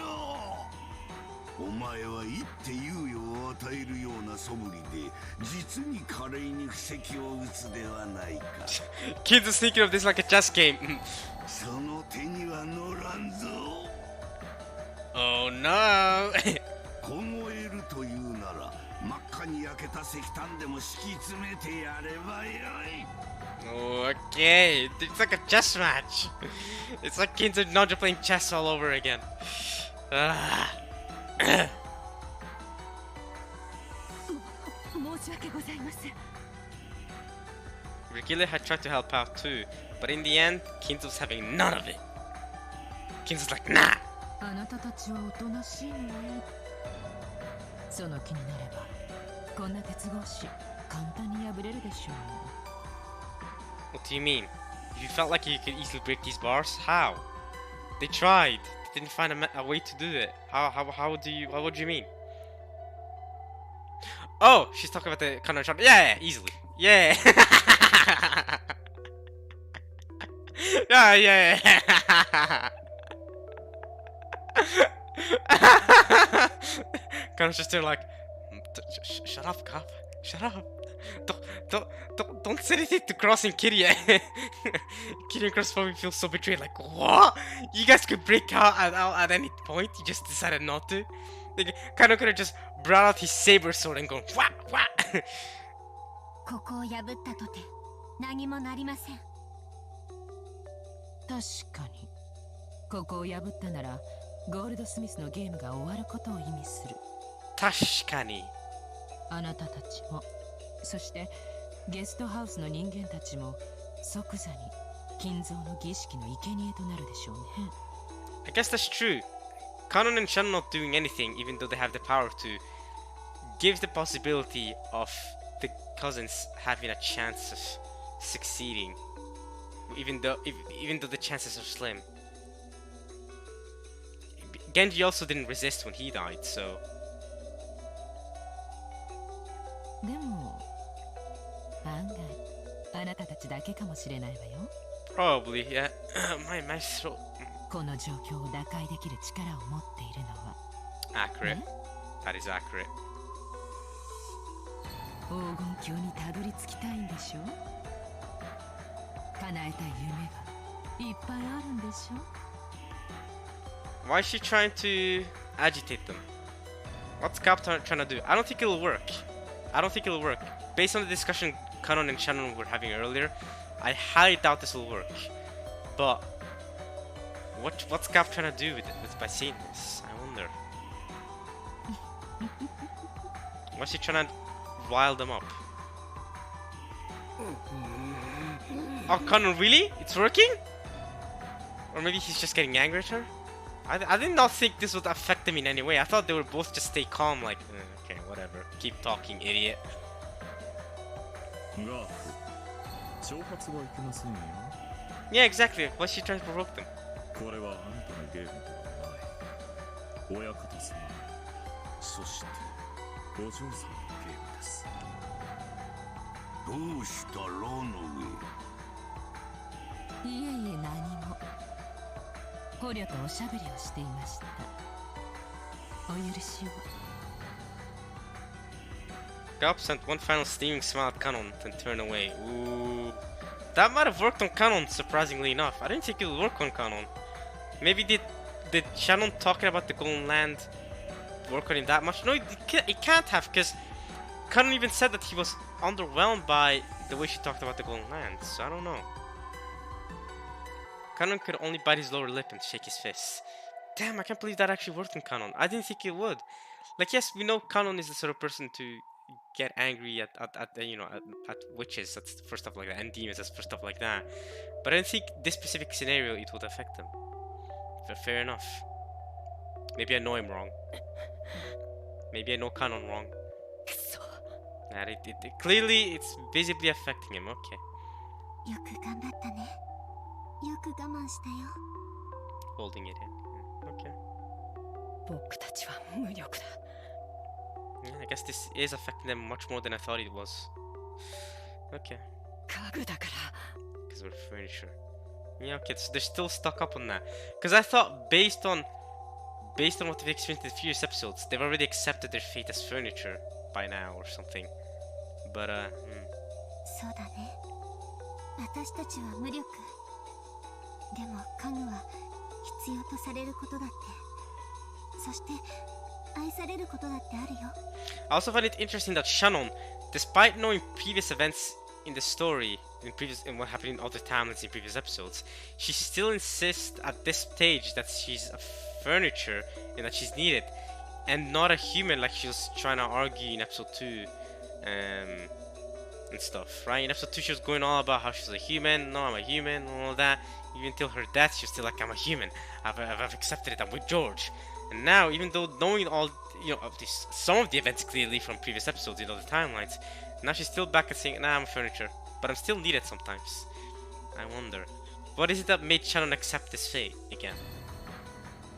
お前は一手猶予を与えるような素振りで実に華麗に布石を打つではないか。 Kids are thinking of this like a chess game. その手には乗らんぞ。 Oh no. 凍えるというなら真っ赤に焼けた石炭でも敷き詰めてやればよい。 Okay, it's like a chess match. It's like kids and Nodja playing chess all over again. Ah. 申し訳ございません。 Regilla had tried to help out too, but in the end, Kinzo was having none of it. Kinzo's like, nah. あなたたちはおとなしいね。その気になれば、こんな鉄格子簡単に破れるでしょう。 What do you mean? If you felt like you could easily break these bars, how? They tried. They didn't find a way to do it. What do you mean? Oh, she's talking about the kind of shot. Yeah, easily. Yeah. Yeah. Kind of just there like, shut up, cop. Shut up. Don't say anything to Cross and Kitty. Kitty and Cross probably feel so betrayed. Like, what? You guys could break out at any point. You just decided not to. Like, kind of could have just brought out his saber sword and gone whack whack. ここを破ったとて何もなりません。確かに。ここを破ったなら、ゴールドスミスのゲームが終わることを意味する。確かに。あなたたちも、そしてゲストハウスの人間たちも即座に金蔵の儀式の生贄となるでしょうね。I guess that's true. Kanon and Shannon not doing anything, even though they have the power to, gives the possibility of the cousins having a chance of succeeding, even though the chances are slim. Genji also didn't resist when he died, so. でも案外あなたたちだけかもしれないわよ。 Probably, yeah. my throat. この状況を打開できる力を持っているのは Accurate. That is accurate. 黄金鏡にたどり着きたいんでしょ。叶えたい夢がいっぱいあるんでしょ。 Why is she trying to agitate them? What's Captain trying to do? I don't think it'll work. Based on the discussion Kanon and Shannon were having earlier, I highly doubt this will work. But what's Cap trying to do with by saying this? I wonder. What's he trying to rile them up? Oh, Kanon, really? It's working? Or maybe he's just getting angry at her? I did not think this would affect them in any way. I thought they would both just stay calm, like, okay, whatever. Keep talking, idiot. ガーフ挑発はいけませんよ。 Yeah, exactly. Why's she trying to provoke them? これはあなたのゲームではない親方様そしてお嬢様のゲームです。どうしたローのいえいえ何も。捕虜とおしゃべりをしていました。お許しを。 Gap sent one final steaming smile at Kanon, then turned away. Ooh. That might have worked on Kanon, surprisingly enough. I didn't think it would work on Kanon. Maybe did Shannon talking about the Golden Land work on him that much? No, it can't have, because Kanon even said that he was underwhelmed by the way she talked about the Golden Land, so I don't know. Kanon could only bite his lower lip and shake his fist. Damn, I can't believe that actually worked on Kanon. I didn't think it would. Like, yes, we know Kanon is the sort of person to get angry at witches for stuff like that, and demons for stuff like that. But I didn't think this specific scenario it would affect them. Fair enough. Maybe I know him wrong. Maybe I know Kanon wrong. And clearly it's visibly affecting him. Okay. よく頑張ったね。よく我慢したよ。 Holding it in. Okay. 僕たちは無力だ。 Yeah, I guess this is affecting them much more than I thought it was. Okay. 家具だから。 Because we're furniture. Yeah, okay, so they're still stuck up on that. Because I thought based on what they've experienced in the previous episodes, they've already accepted their fate as furniture by now or something. But そうだね。私たちは無力。でも家具は必要とされることだって。そして愛されることだってあるよ。I also find it interesting that Shannon, despite knowing previous events in the story, in what happened in other timelines in previous episodes, she still insists at this stage that she's a furniture and that she's needed, and not a human like she was trying to argue in episode 2, and stuff, right? In episode 2 she was going all about how she's a human, no I'm a human, and all that. Even till her death she was still like, I'm a human, I've accepted it, I'm with George. And now, even though knowing all, some of the events clearly from previous episodes in other timelines, now she's still back and saying, nah, I'm a furniture, but I'm still needed sometimes. I wonder, what is it that made Shannon accept this fate again?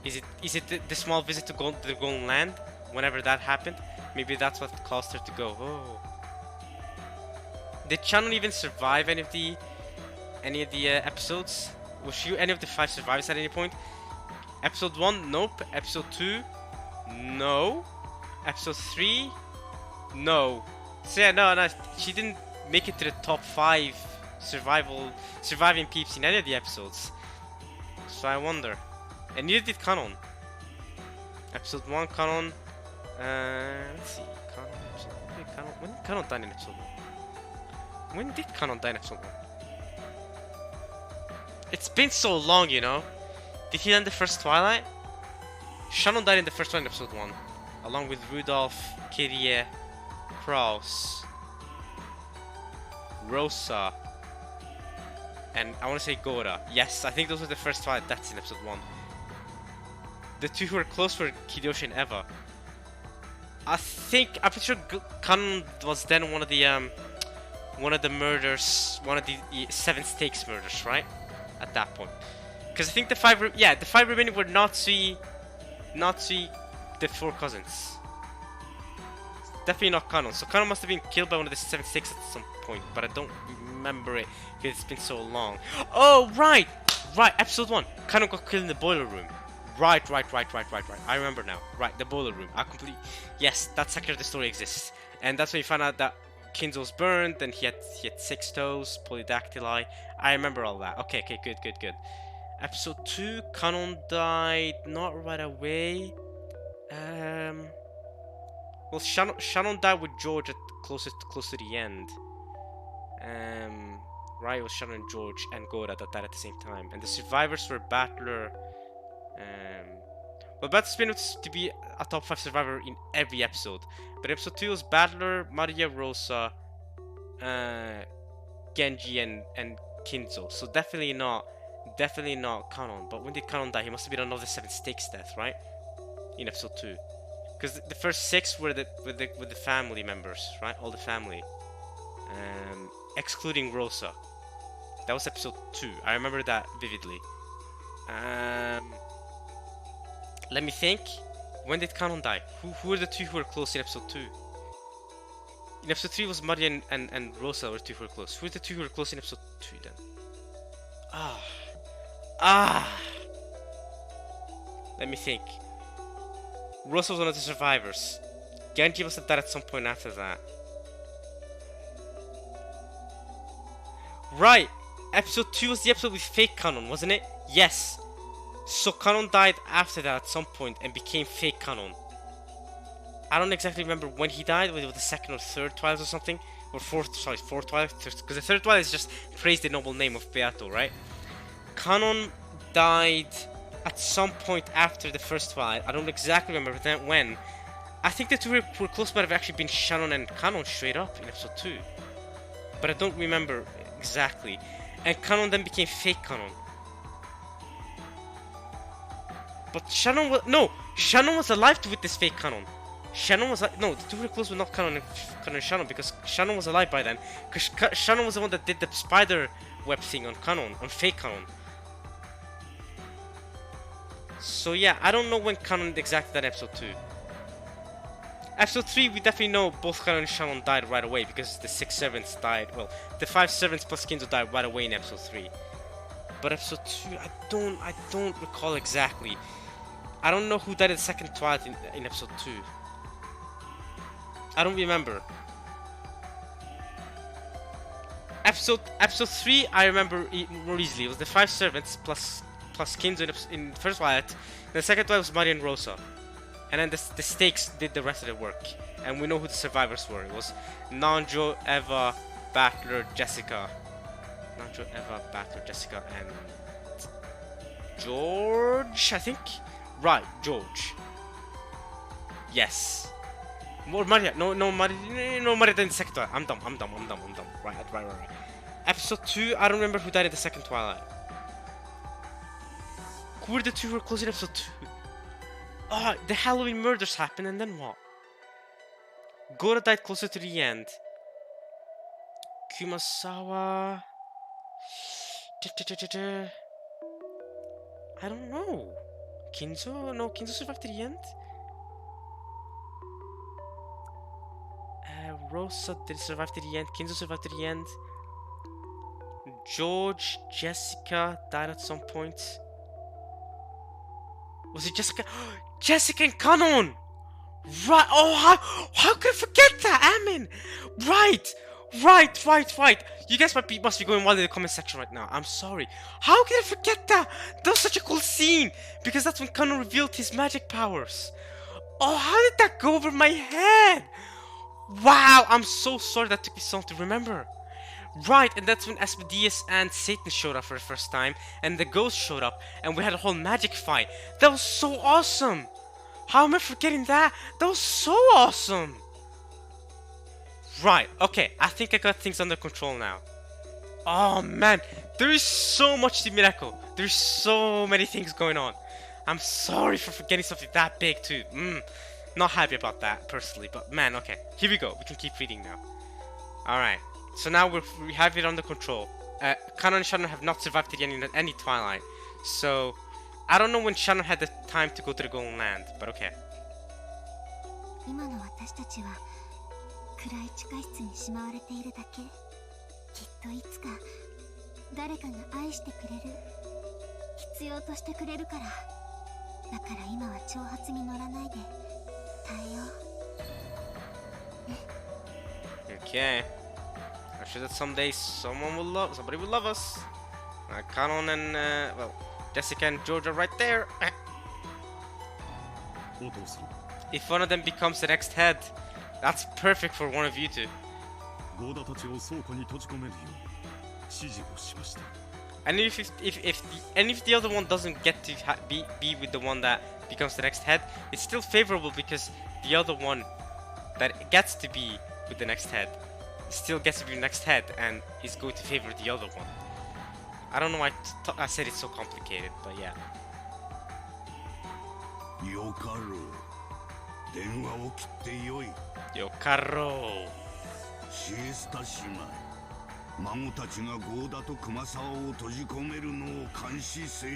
Is it the small visit to the Golden Land? Whenever that happened, maybe that's what caused her to go. Oh, did Shannon even survive any of the episodes? Was she any of the 5 survivors at any point? Episode 1, nope. Episode 2, no. Episode 3, no. So yeah, no, she didn't make it to the top 5 surviving peeps in any of the episodes. So I wonder. And neither did Kanon. Episode 1, Kanon. Let's see. When did Kanon die in episode 1? When did Kanon die in episode 1? It's been so long, you know. Did he end the first Twilight? Shannon died in the first one in episode 1, along with Rudolph, Kyrie, Kraus, Rosa, and I want to say Gora. Yes, I think those were the first Twilight deaths in episode 1. The 2 who were close were Kiyoshi and Eva. I'm pretty sure Kanon was then one of the murders, one of the 7 stakes murders, right? At that point. Because I think the 5 remaining were Natsui, the 4 cousins. Definitely not Kanon. So Kanon must have been killed by one of the 7 stakes at some point, but I don't remember it because it's been so long. Oh, right! Episode 1. Kanon got killed in the boiler room. Right. I remember now. Right, the boiler room. Yes, that's exactly the story exists. And that's when you find out that Kinzo's burned, and he had 6 toes, polydactyli. I remember all that. Okay, good. Episode 2, Kanon died not right away. Well, Shannon died with George close to the end. Right, it was Shannon and George and Gora that died at the same time, and the survivors were Battler. Well, Battler's been to be a top 5 survivor in every episode, but episode 2 was Battler, Maria Rosa, Genji, and Kinzo. So definitely not Kanon. But when did Kanon die? He must have been another 7 stakes death, right? In episode 2, because the first 6 were with the family members, right? All the family, excluding Rosa. That was episode 2. I remember that vividly. Let me think. When did Kanon die? Who were the 2 who were close in episode 2? In episode 3 was Maria and Rosa were 2 who were close. Who were the 2 who were close in episode 2 then? Let me think. Rosa was one of the survivors. Genji must have died at some point after that. Right! Episode 2 was the episode with fake Kanon, wasn't it? Yes! So Kanon died after that at some point and became fake Kanon. I don't exactly remember when he died, whether it was the 2nd or 3rd Twilight or something. Or 4th Twilight, because the 3rd Twilight is just praise the noble name of Beato, right? Kanon died at some point after the 1st Twilight. I don't exactly remember when. I think the 2 were close, but have actually been Shannon and Kanon straight up in episode 2. But I don't remember exactly. And Kanon then became fake Kanon. But Shannon was alive to witness fake Kanon. Shannon was no, the 2 were close, but not Kanon and Shannon, because Shannon was alive by then. Because Shannon was the one that did the spider web thing on fake Kanon. So yeah, I don't know when Kanon exactly that episode 2. Episode 3, we definitely know both Kanon and Shannon died right away because the 6 servants died. Well, the 5 servants plus Kinzo died right away in episode 3. But episode 2, I don't recall exactly. I don't know who died in the second Twilight in episode 2. I don't remember. Episode 3, I remember more easily. It was the 5 servants plus Kinzo in the first Twilight. And the second Twilight was Maria and Rosa. And then the stakes did the rest of the work. And we know who the survivors were. It was Nanjo, Eva, Battler, Jessica. Nanjo, Eva, Battler, Jessica, and George, I think? Right, George. Yes. More Maria. No, Maria died in the second Twilight. I'm dumb. Right. Episode 2, I don't remember who died in the second Twilight. Who were the two who were close in episode 2? Oh, the Halloween murders happened, and then what? Gora died closer to the end. Kumasawa... I don't know. Kinzo? No, Kinzo survived to the end? Rosa did survive to the end. Kinzo survived to the end. George, Jessica died at some point. Was it Jessica? Jessica and Kanon! Right, oh, how could I forget that, Amin? Right. You guys must be going wild in the comment section right now. I'm sorry. How could I forget that? That was such a cool scene, because that's when Kanon revealed his magic powers. Oh, how did that go over my head? Wow, I'm so sorry that took me so long to remember. Right, and that's when Asmodeus and Satan showed up for the first time, and the ghost showed up, and we had a whole magic fight. That was so awesome! How am I forgetting that? That was so awesome! Right, okay, I think I got things under control now. Oh man, there is so much to Umineko. There's so many things going on. I'm sorry for forgetting something that big too. Not happy about that, personally, but man, okay. Here we go, we can keep reading now. Alright. So now we have it under control. Kanon and Shannon have not survived to the end in any Twilight. So, I don't know when Shannon had the time to go to the Golden Land, but okay. 今の私たちは暗い地下室にしまわれているだけ。きっといつか誰かが愛してくれる。必要としてくれるから。だから今は挑発に乗らないで耐えよう。Okay. I'm sure that someday somebody will love us. Kanon and, well, Jessica and George are right there. If one of them becomes the next head, that's perfect for one of you two. And if the other one doesn't get to be with the one that becomes the next head, it's still favorable because the other one that gets to be with the next head still gets to be the next head and is going to favor the other one. I don't know why I said it's so complicated, but yeah. よかろう。電話を切ってよい。よかろう。シエスタ姉妹。孫たちがゴーダと熊沢を閉じ込めるのを監視せよ。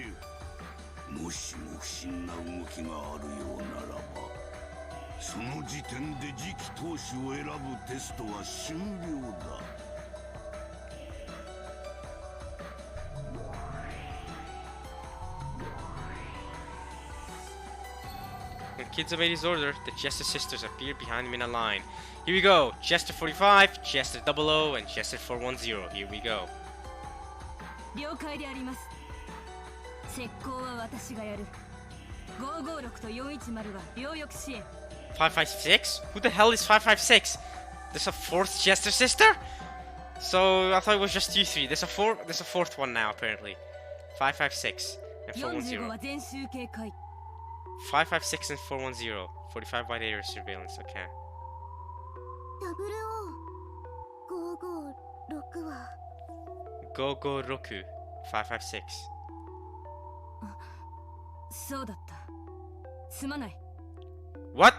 もしも不審な動きがあるようならば、その時点で次期当主を選ぶテストは終了だ。When kids obey his order, the Jester sisters appear behind him in a line. Here we go. Jester 45, Jester 00, and Jester 410. Here we go. 了解であります。石膏は私がやる。556と410は両翼支援。556? Who the hell is 556? There's a fourth Jester sister? So I thought it was just you three. There's a fourth one now apparently. 556 and 410. は全集警戒。556 and 410. 45 wide area surveillance. Okay. 556は556 556. そうだった。すまない。What?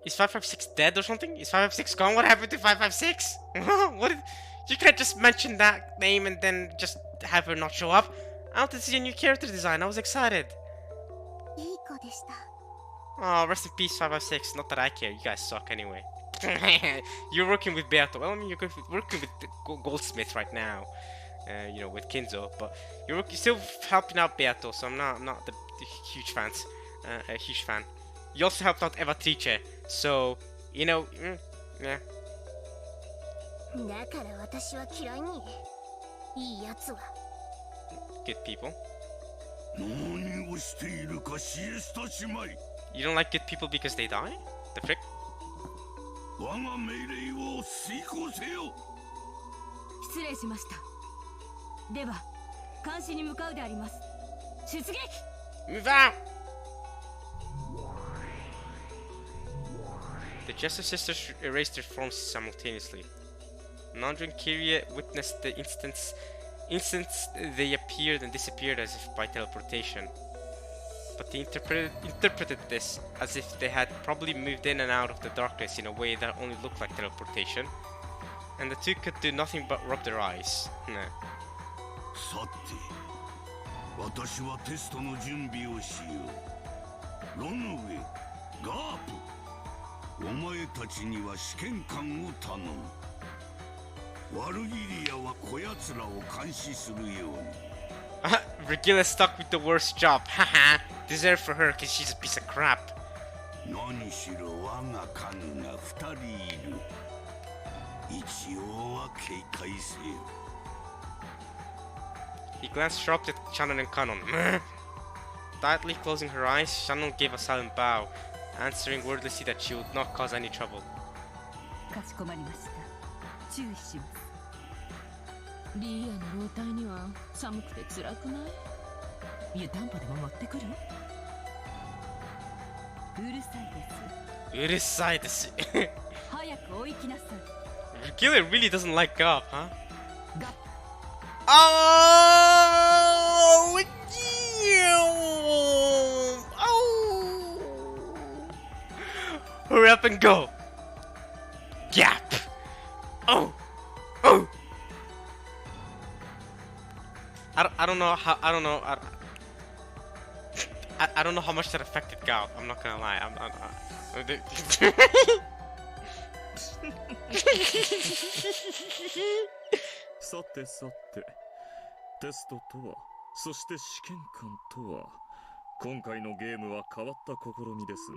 Is 556 dead or something? Is 556 gone? What happened to 556? What? You can't just mention that name and then just have her not show up. I wanted to see a new character design. I was excited. いい子でした。Oh, rest in peace, 556. Not that I care. You guys suck anyway. You're working with Beato. Well, I mean, working with the Goldsmith right now. You know, with Kinzo, but you're still helping out Beato, so I'm not the huge fans. A huge fan. You also helped out Evatrice, so you know, yeah. だから私は嫌いに。いいやつは。Good people. 何をしているかシエスタ姉妹。 You don't like good people because they die? The frick? 我が命令を遂行せよ。失礼しました。では監視に向かうであります。出撃。 Move out! The Jester sisters erased their forms simultaneously. Nandra and Kyria witnessed the instant they appeared and disappeared as if by teleportation. But they interpreted this as if they had probably moved in and out of the darkness in a way that only looked like teleportation. And the two could do nothing but rub their eyes. Nah. さて、私はテストの準備をしよう。ロノウェ、ガープ、お前たちには試験官を頼む。ワルギリアはこやつらを監視するように。Virgilia stuck with the worst job. Haha. Deserved for her because she's a piece of crap. 何しろ我がカヌが2人いる。一応は警戒せよ。 He glanced sharply at Shannon and Kanon. Tightly closing her eyes, Shannon gave a silent bow, answering wordlessly that she would not cause any trouble. かしこまりました。注意します。リーアの老体には寒くて辛くない？湯たんぽでも持ってくる？うるさいです。うるさいです。早く追いきなさい。 Virgilia really doesn't like Gop, huh? ガッ Oh! Oh! Hurry up and go! Gap! Oh! Oh! I don't know how I don't know how much that affected Gap. I'm not gonna lie. I'm さてさて、テストとは、そして試験官とは、今回のゲームは変わった試みですね。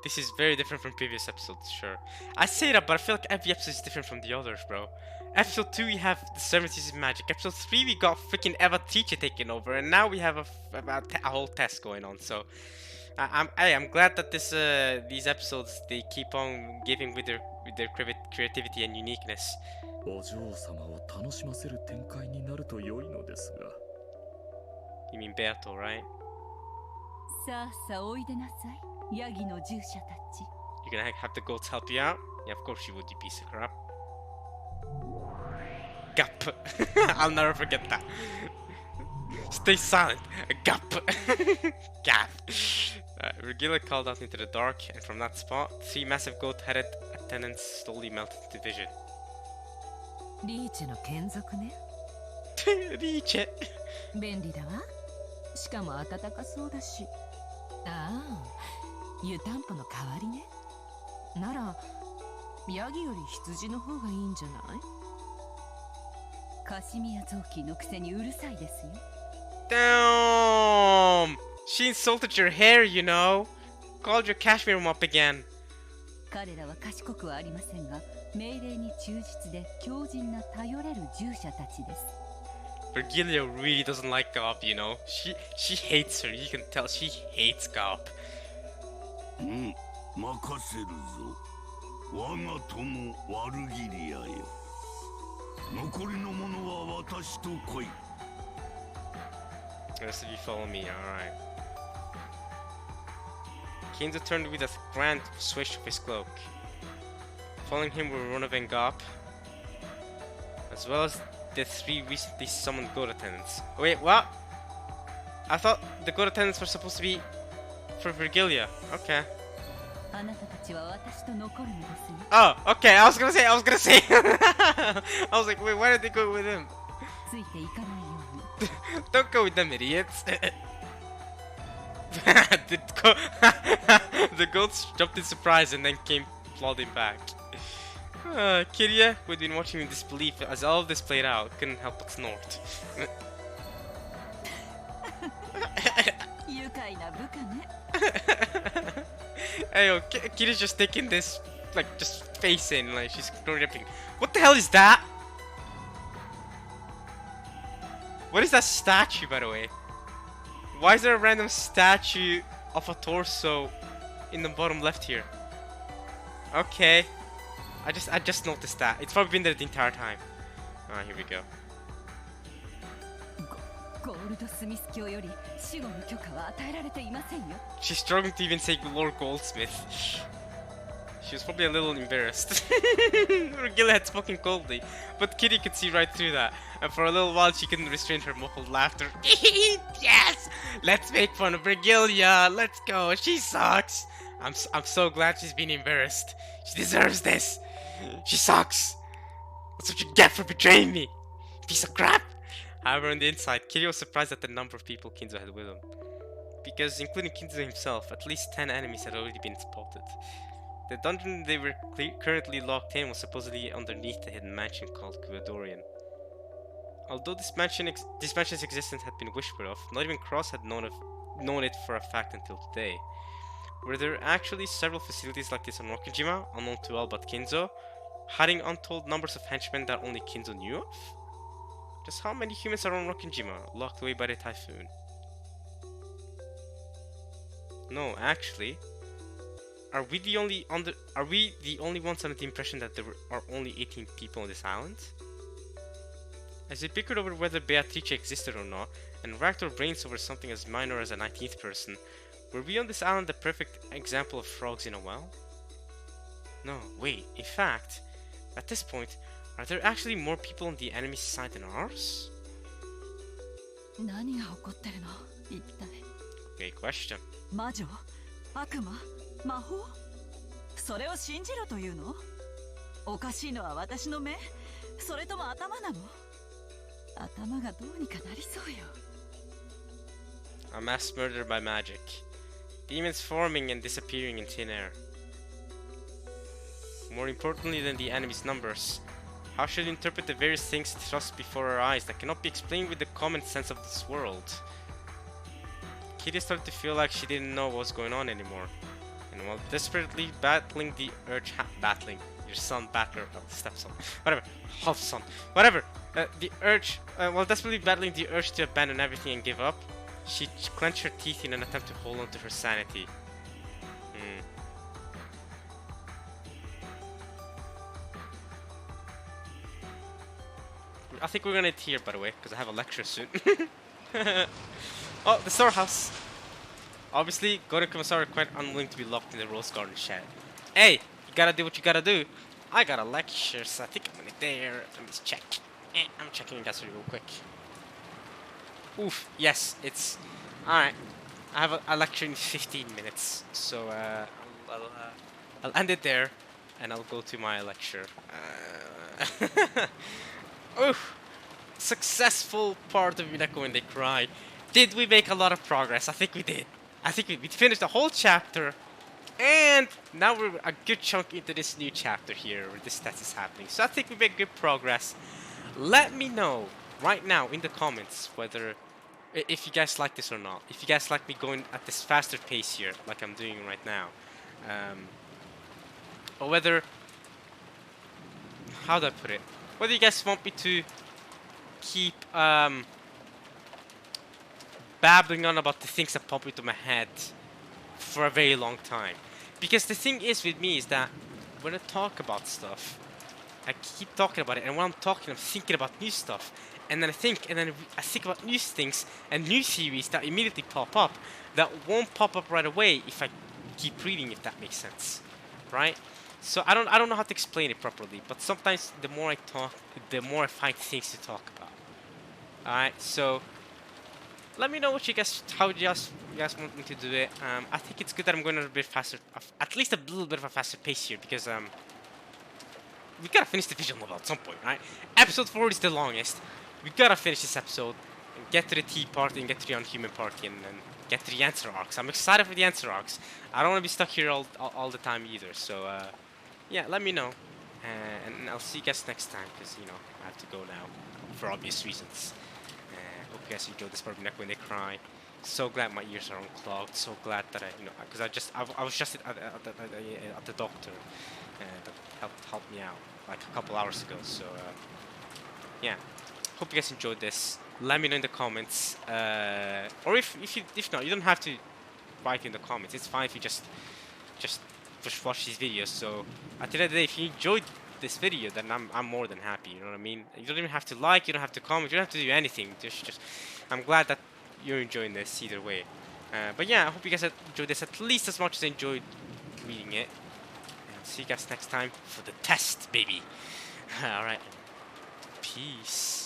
This is very different from previous episodes, sure. I say that, but I feel like every episode is different from the others, bro. Episode 2 we have the services of magic. Episode 3 we got freaking Eva teacher taking over, and now we have a whole test going on. So I'm glad that these episodes they keep on giving with their creativity and uniqueness. お嬢様を楽しませる展開になると良いのですが。 You mean Beato, right? さあさあおいでなさい。ヤギの従者たち。 You're gonna have the goats help you out? Yeah, of course you would, you piece of crap. Gap. I'll never forget that. Stay silent. Gap. Gap. Regilla called out into the dark, and from that spot, 3 massive goat-headed attendants slowly melted into vision. リーチェの眷属ね。Reach it. 便利だわ。しかも暖かそうだし。ああ、湯たんぽの代わりね。なら、ヤギより羊の方がいいんじゃない？カシミヤ雑巾のくせにうるさいですよ。Damn! She insulted your hair, you know. Called your cashmere mop again. 彼らは賢くはありませんが、命令に忠実で強靭な頼れる従者たちです。Virgilia really doesn't like Gop, you know. She hates her. You can tell she hates Gop. 任せるぞ。我が友ワルギリアよ。残りの者は私と来い。Unless if you follow me, alright. Kinzo turned with a grand swish of his cloak. Following him were Ronav and Gop, as well as the 3 recently summoned goat attendants. Wait, what? I thought the goat attendants were supposed to be for Virgilia. Okay. あなたたちは私と残るのですよ。 Oh, okay. I was gonna say. I was like, wait, why did they go with him? ついていかないように。Don't go with them, idiots. the, the goats jumped in surprise and then came plodding back. Kirya, who had been watching in disbelief as all of this played out, couldn't help but snort. 愉快な部下ね。 Hey, yo, Kirya's just taking this, like, just facing, like, she's ignoring everything. What the hell is that? What is that statue, by the way? Why is there a random statue of a torso in the bottom left here? Okay. I just noticed that. It's probably been there the entire time. Ah, here we go. ゴールドスミス卿より死後の許可は与えられていませんよ。 She's struggling to even say Lord Goldsmith. She was probably a little embarrassed. Regilla had spoken coldly, but Kitty could see right through that, and for a little while she couldn't restrain her muffled laughter. Yes! Let's make fun of Regilla! Let's go! She sucks! I'm so glad she's been embarrassed. She deserves this! She sucks! That's what you get for betraying me! Piece of crap! However, on the inside, Kitty was surprised at the number of people Kinzo had with him. Because, including Kinzo himself, at least 10 enemies had already been spotted. The dungeon they were currently locked in was supposedly underneath the hidden mansion called Guadorian. Although this mansion's existence had been whispered of, not even Cross had known it for a fact until today. Were there actually several facilities like this on Rokujima, unknown to all but Kinzo, hiding untold numbers of henchmen that only Kinzo knew of? Just how many humans are on Rokujima, locked away by the typhoon? No, actually, are we the only ones under the impression that there are only 18 people on this island? As we bickered over whether Beatrice existed or not, and racked our brains over something as minor as a 19th person, were we on this island the perfect example of frogs in a well? No, wait, in fact, at this point, are there actually more people on the enemy side than ours? 何が起こってるの一体。 Great question. 魔女悪魔魔法それを信じろというのおかしいのは私の目それとも頭なの頭がどうにかなりそうよ A mass murder by magic. Demons forming and disappearing in thin air. More importantly than the enemy's numbers, how should we interpret the various things thrust before our eyes that cannot be explained with the common sense of this world? Kitty started to feel like she didn't know what was going on anymore. And while desperately battling the urge... battling? Your son, battler, stepson. Whatever. Half son. Whatever. While desperately battling the urge to abandon everything and give up, she clenched her teeth in an attempt to hold on to her sanity. I think we're gonna end here, by the way, because I have a lecture soon. Oh, the storehouse. Obviously, Goro and Kumasawa are quite unwilling to be locked in the Rose Garden shed. Hey, you gotta do what you gotta do. I got a lecture, so I think I'm gonna there. Let me just check. I'm checking you guys real quick. Oof, yes, it's... Alright, I have a lecture in 15 minutes, so I'll end it there, and I'll go to my lecture. Oof! Successful part of Umineko when they cry. Did we make a lot of progress? I think we did. I think we finished the whole chapter, and now we're a good chunk into this new chapter here where this stats is happening. So I think we made good progress. Let me know right now in the comments whether if you guys like this or not. If you guys like me going at this faster pace here, like I'm doing right now, or whether, how do I put it? Whether you guys want me to keep babbling on about the things that pop into my head for a very long time. Because the thing is with me is that when I talk about stuff, I keep talking about it, and when I'm talking, I'm thinking about new stuff, and then I think about new things and new theories that immediately pop up that won't pop up right away if I keep reading, if that makes sense, right? So I don't know how to explain it properly, but sometimes the more I talk, the more I find things to talk about. Alright, so let me know what how you guys want me to do it. I think it's good that I'm going at a bit faster, at least a little bit of a faster pace here, because we gotta finish the visual novel at some point, right? Episode 4 is the longest. We gotta finish this episode and get to the tea party and get to the unhuman party and get to the answer arcs. I'm excited for the answer arcs. I don't want to be stuck here all the time either. So yeah, let me know, and I'll see you guys next time because you know I have to go now for obvious reasons. Hope you guys enjoyed this part of Neck when they cry. So glad my ears are unclogged. So glad that because I was just at the doctor that helped me out like a couple hours ago. So yeah, hope you guys enjoyed this. Let me know in the comments, or if not, you don't have to write in the comments. It's fine if you just watch these videos. So at the end of the day, if you enjoyed this video, then I'm more than happy. You know what I mean? You don't even have to like, you don't have to comment, you don't have to do anything. Just I'm glad that you're enjoying this either way. But yeah, I hope you guys enjoyed this at least as much as I enjoyed reading it. And I'll see you guys next time for the test, baby. All right. Peace.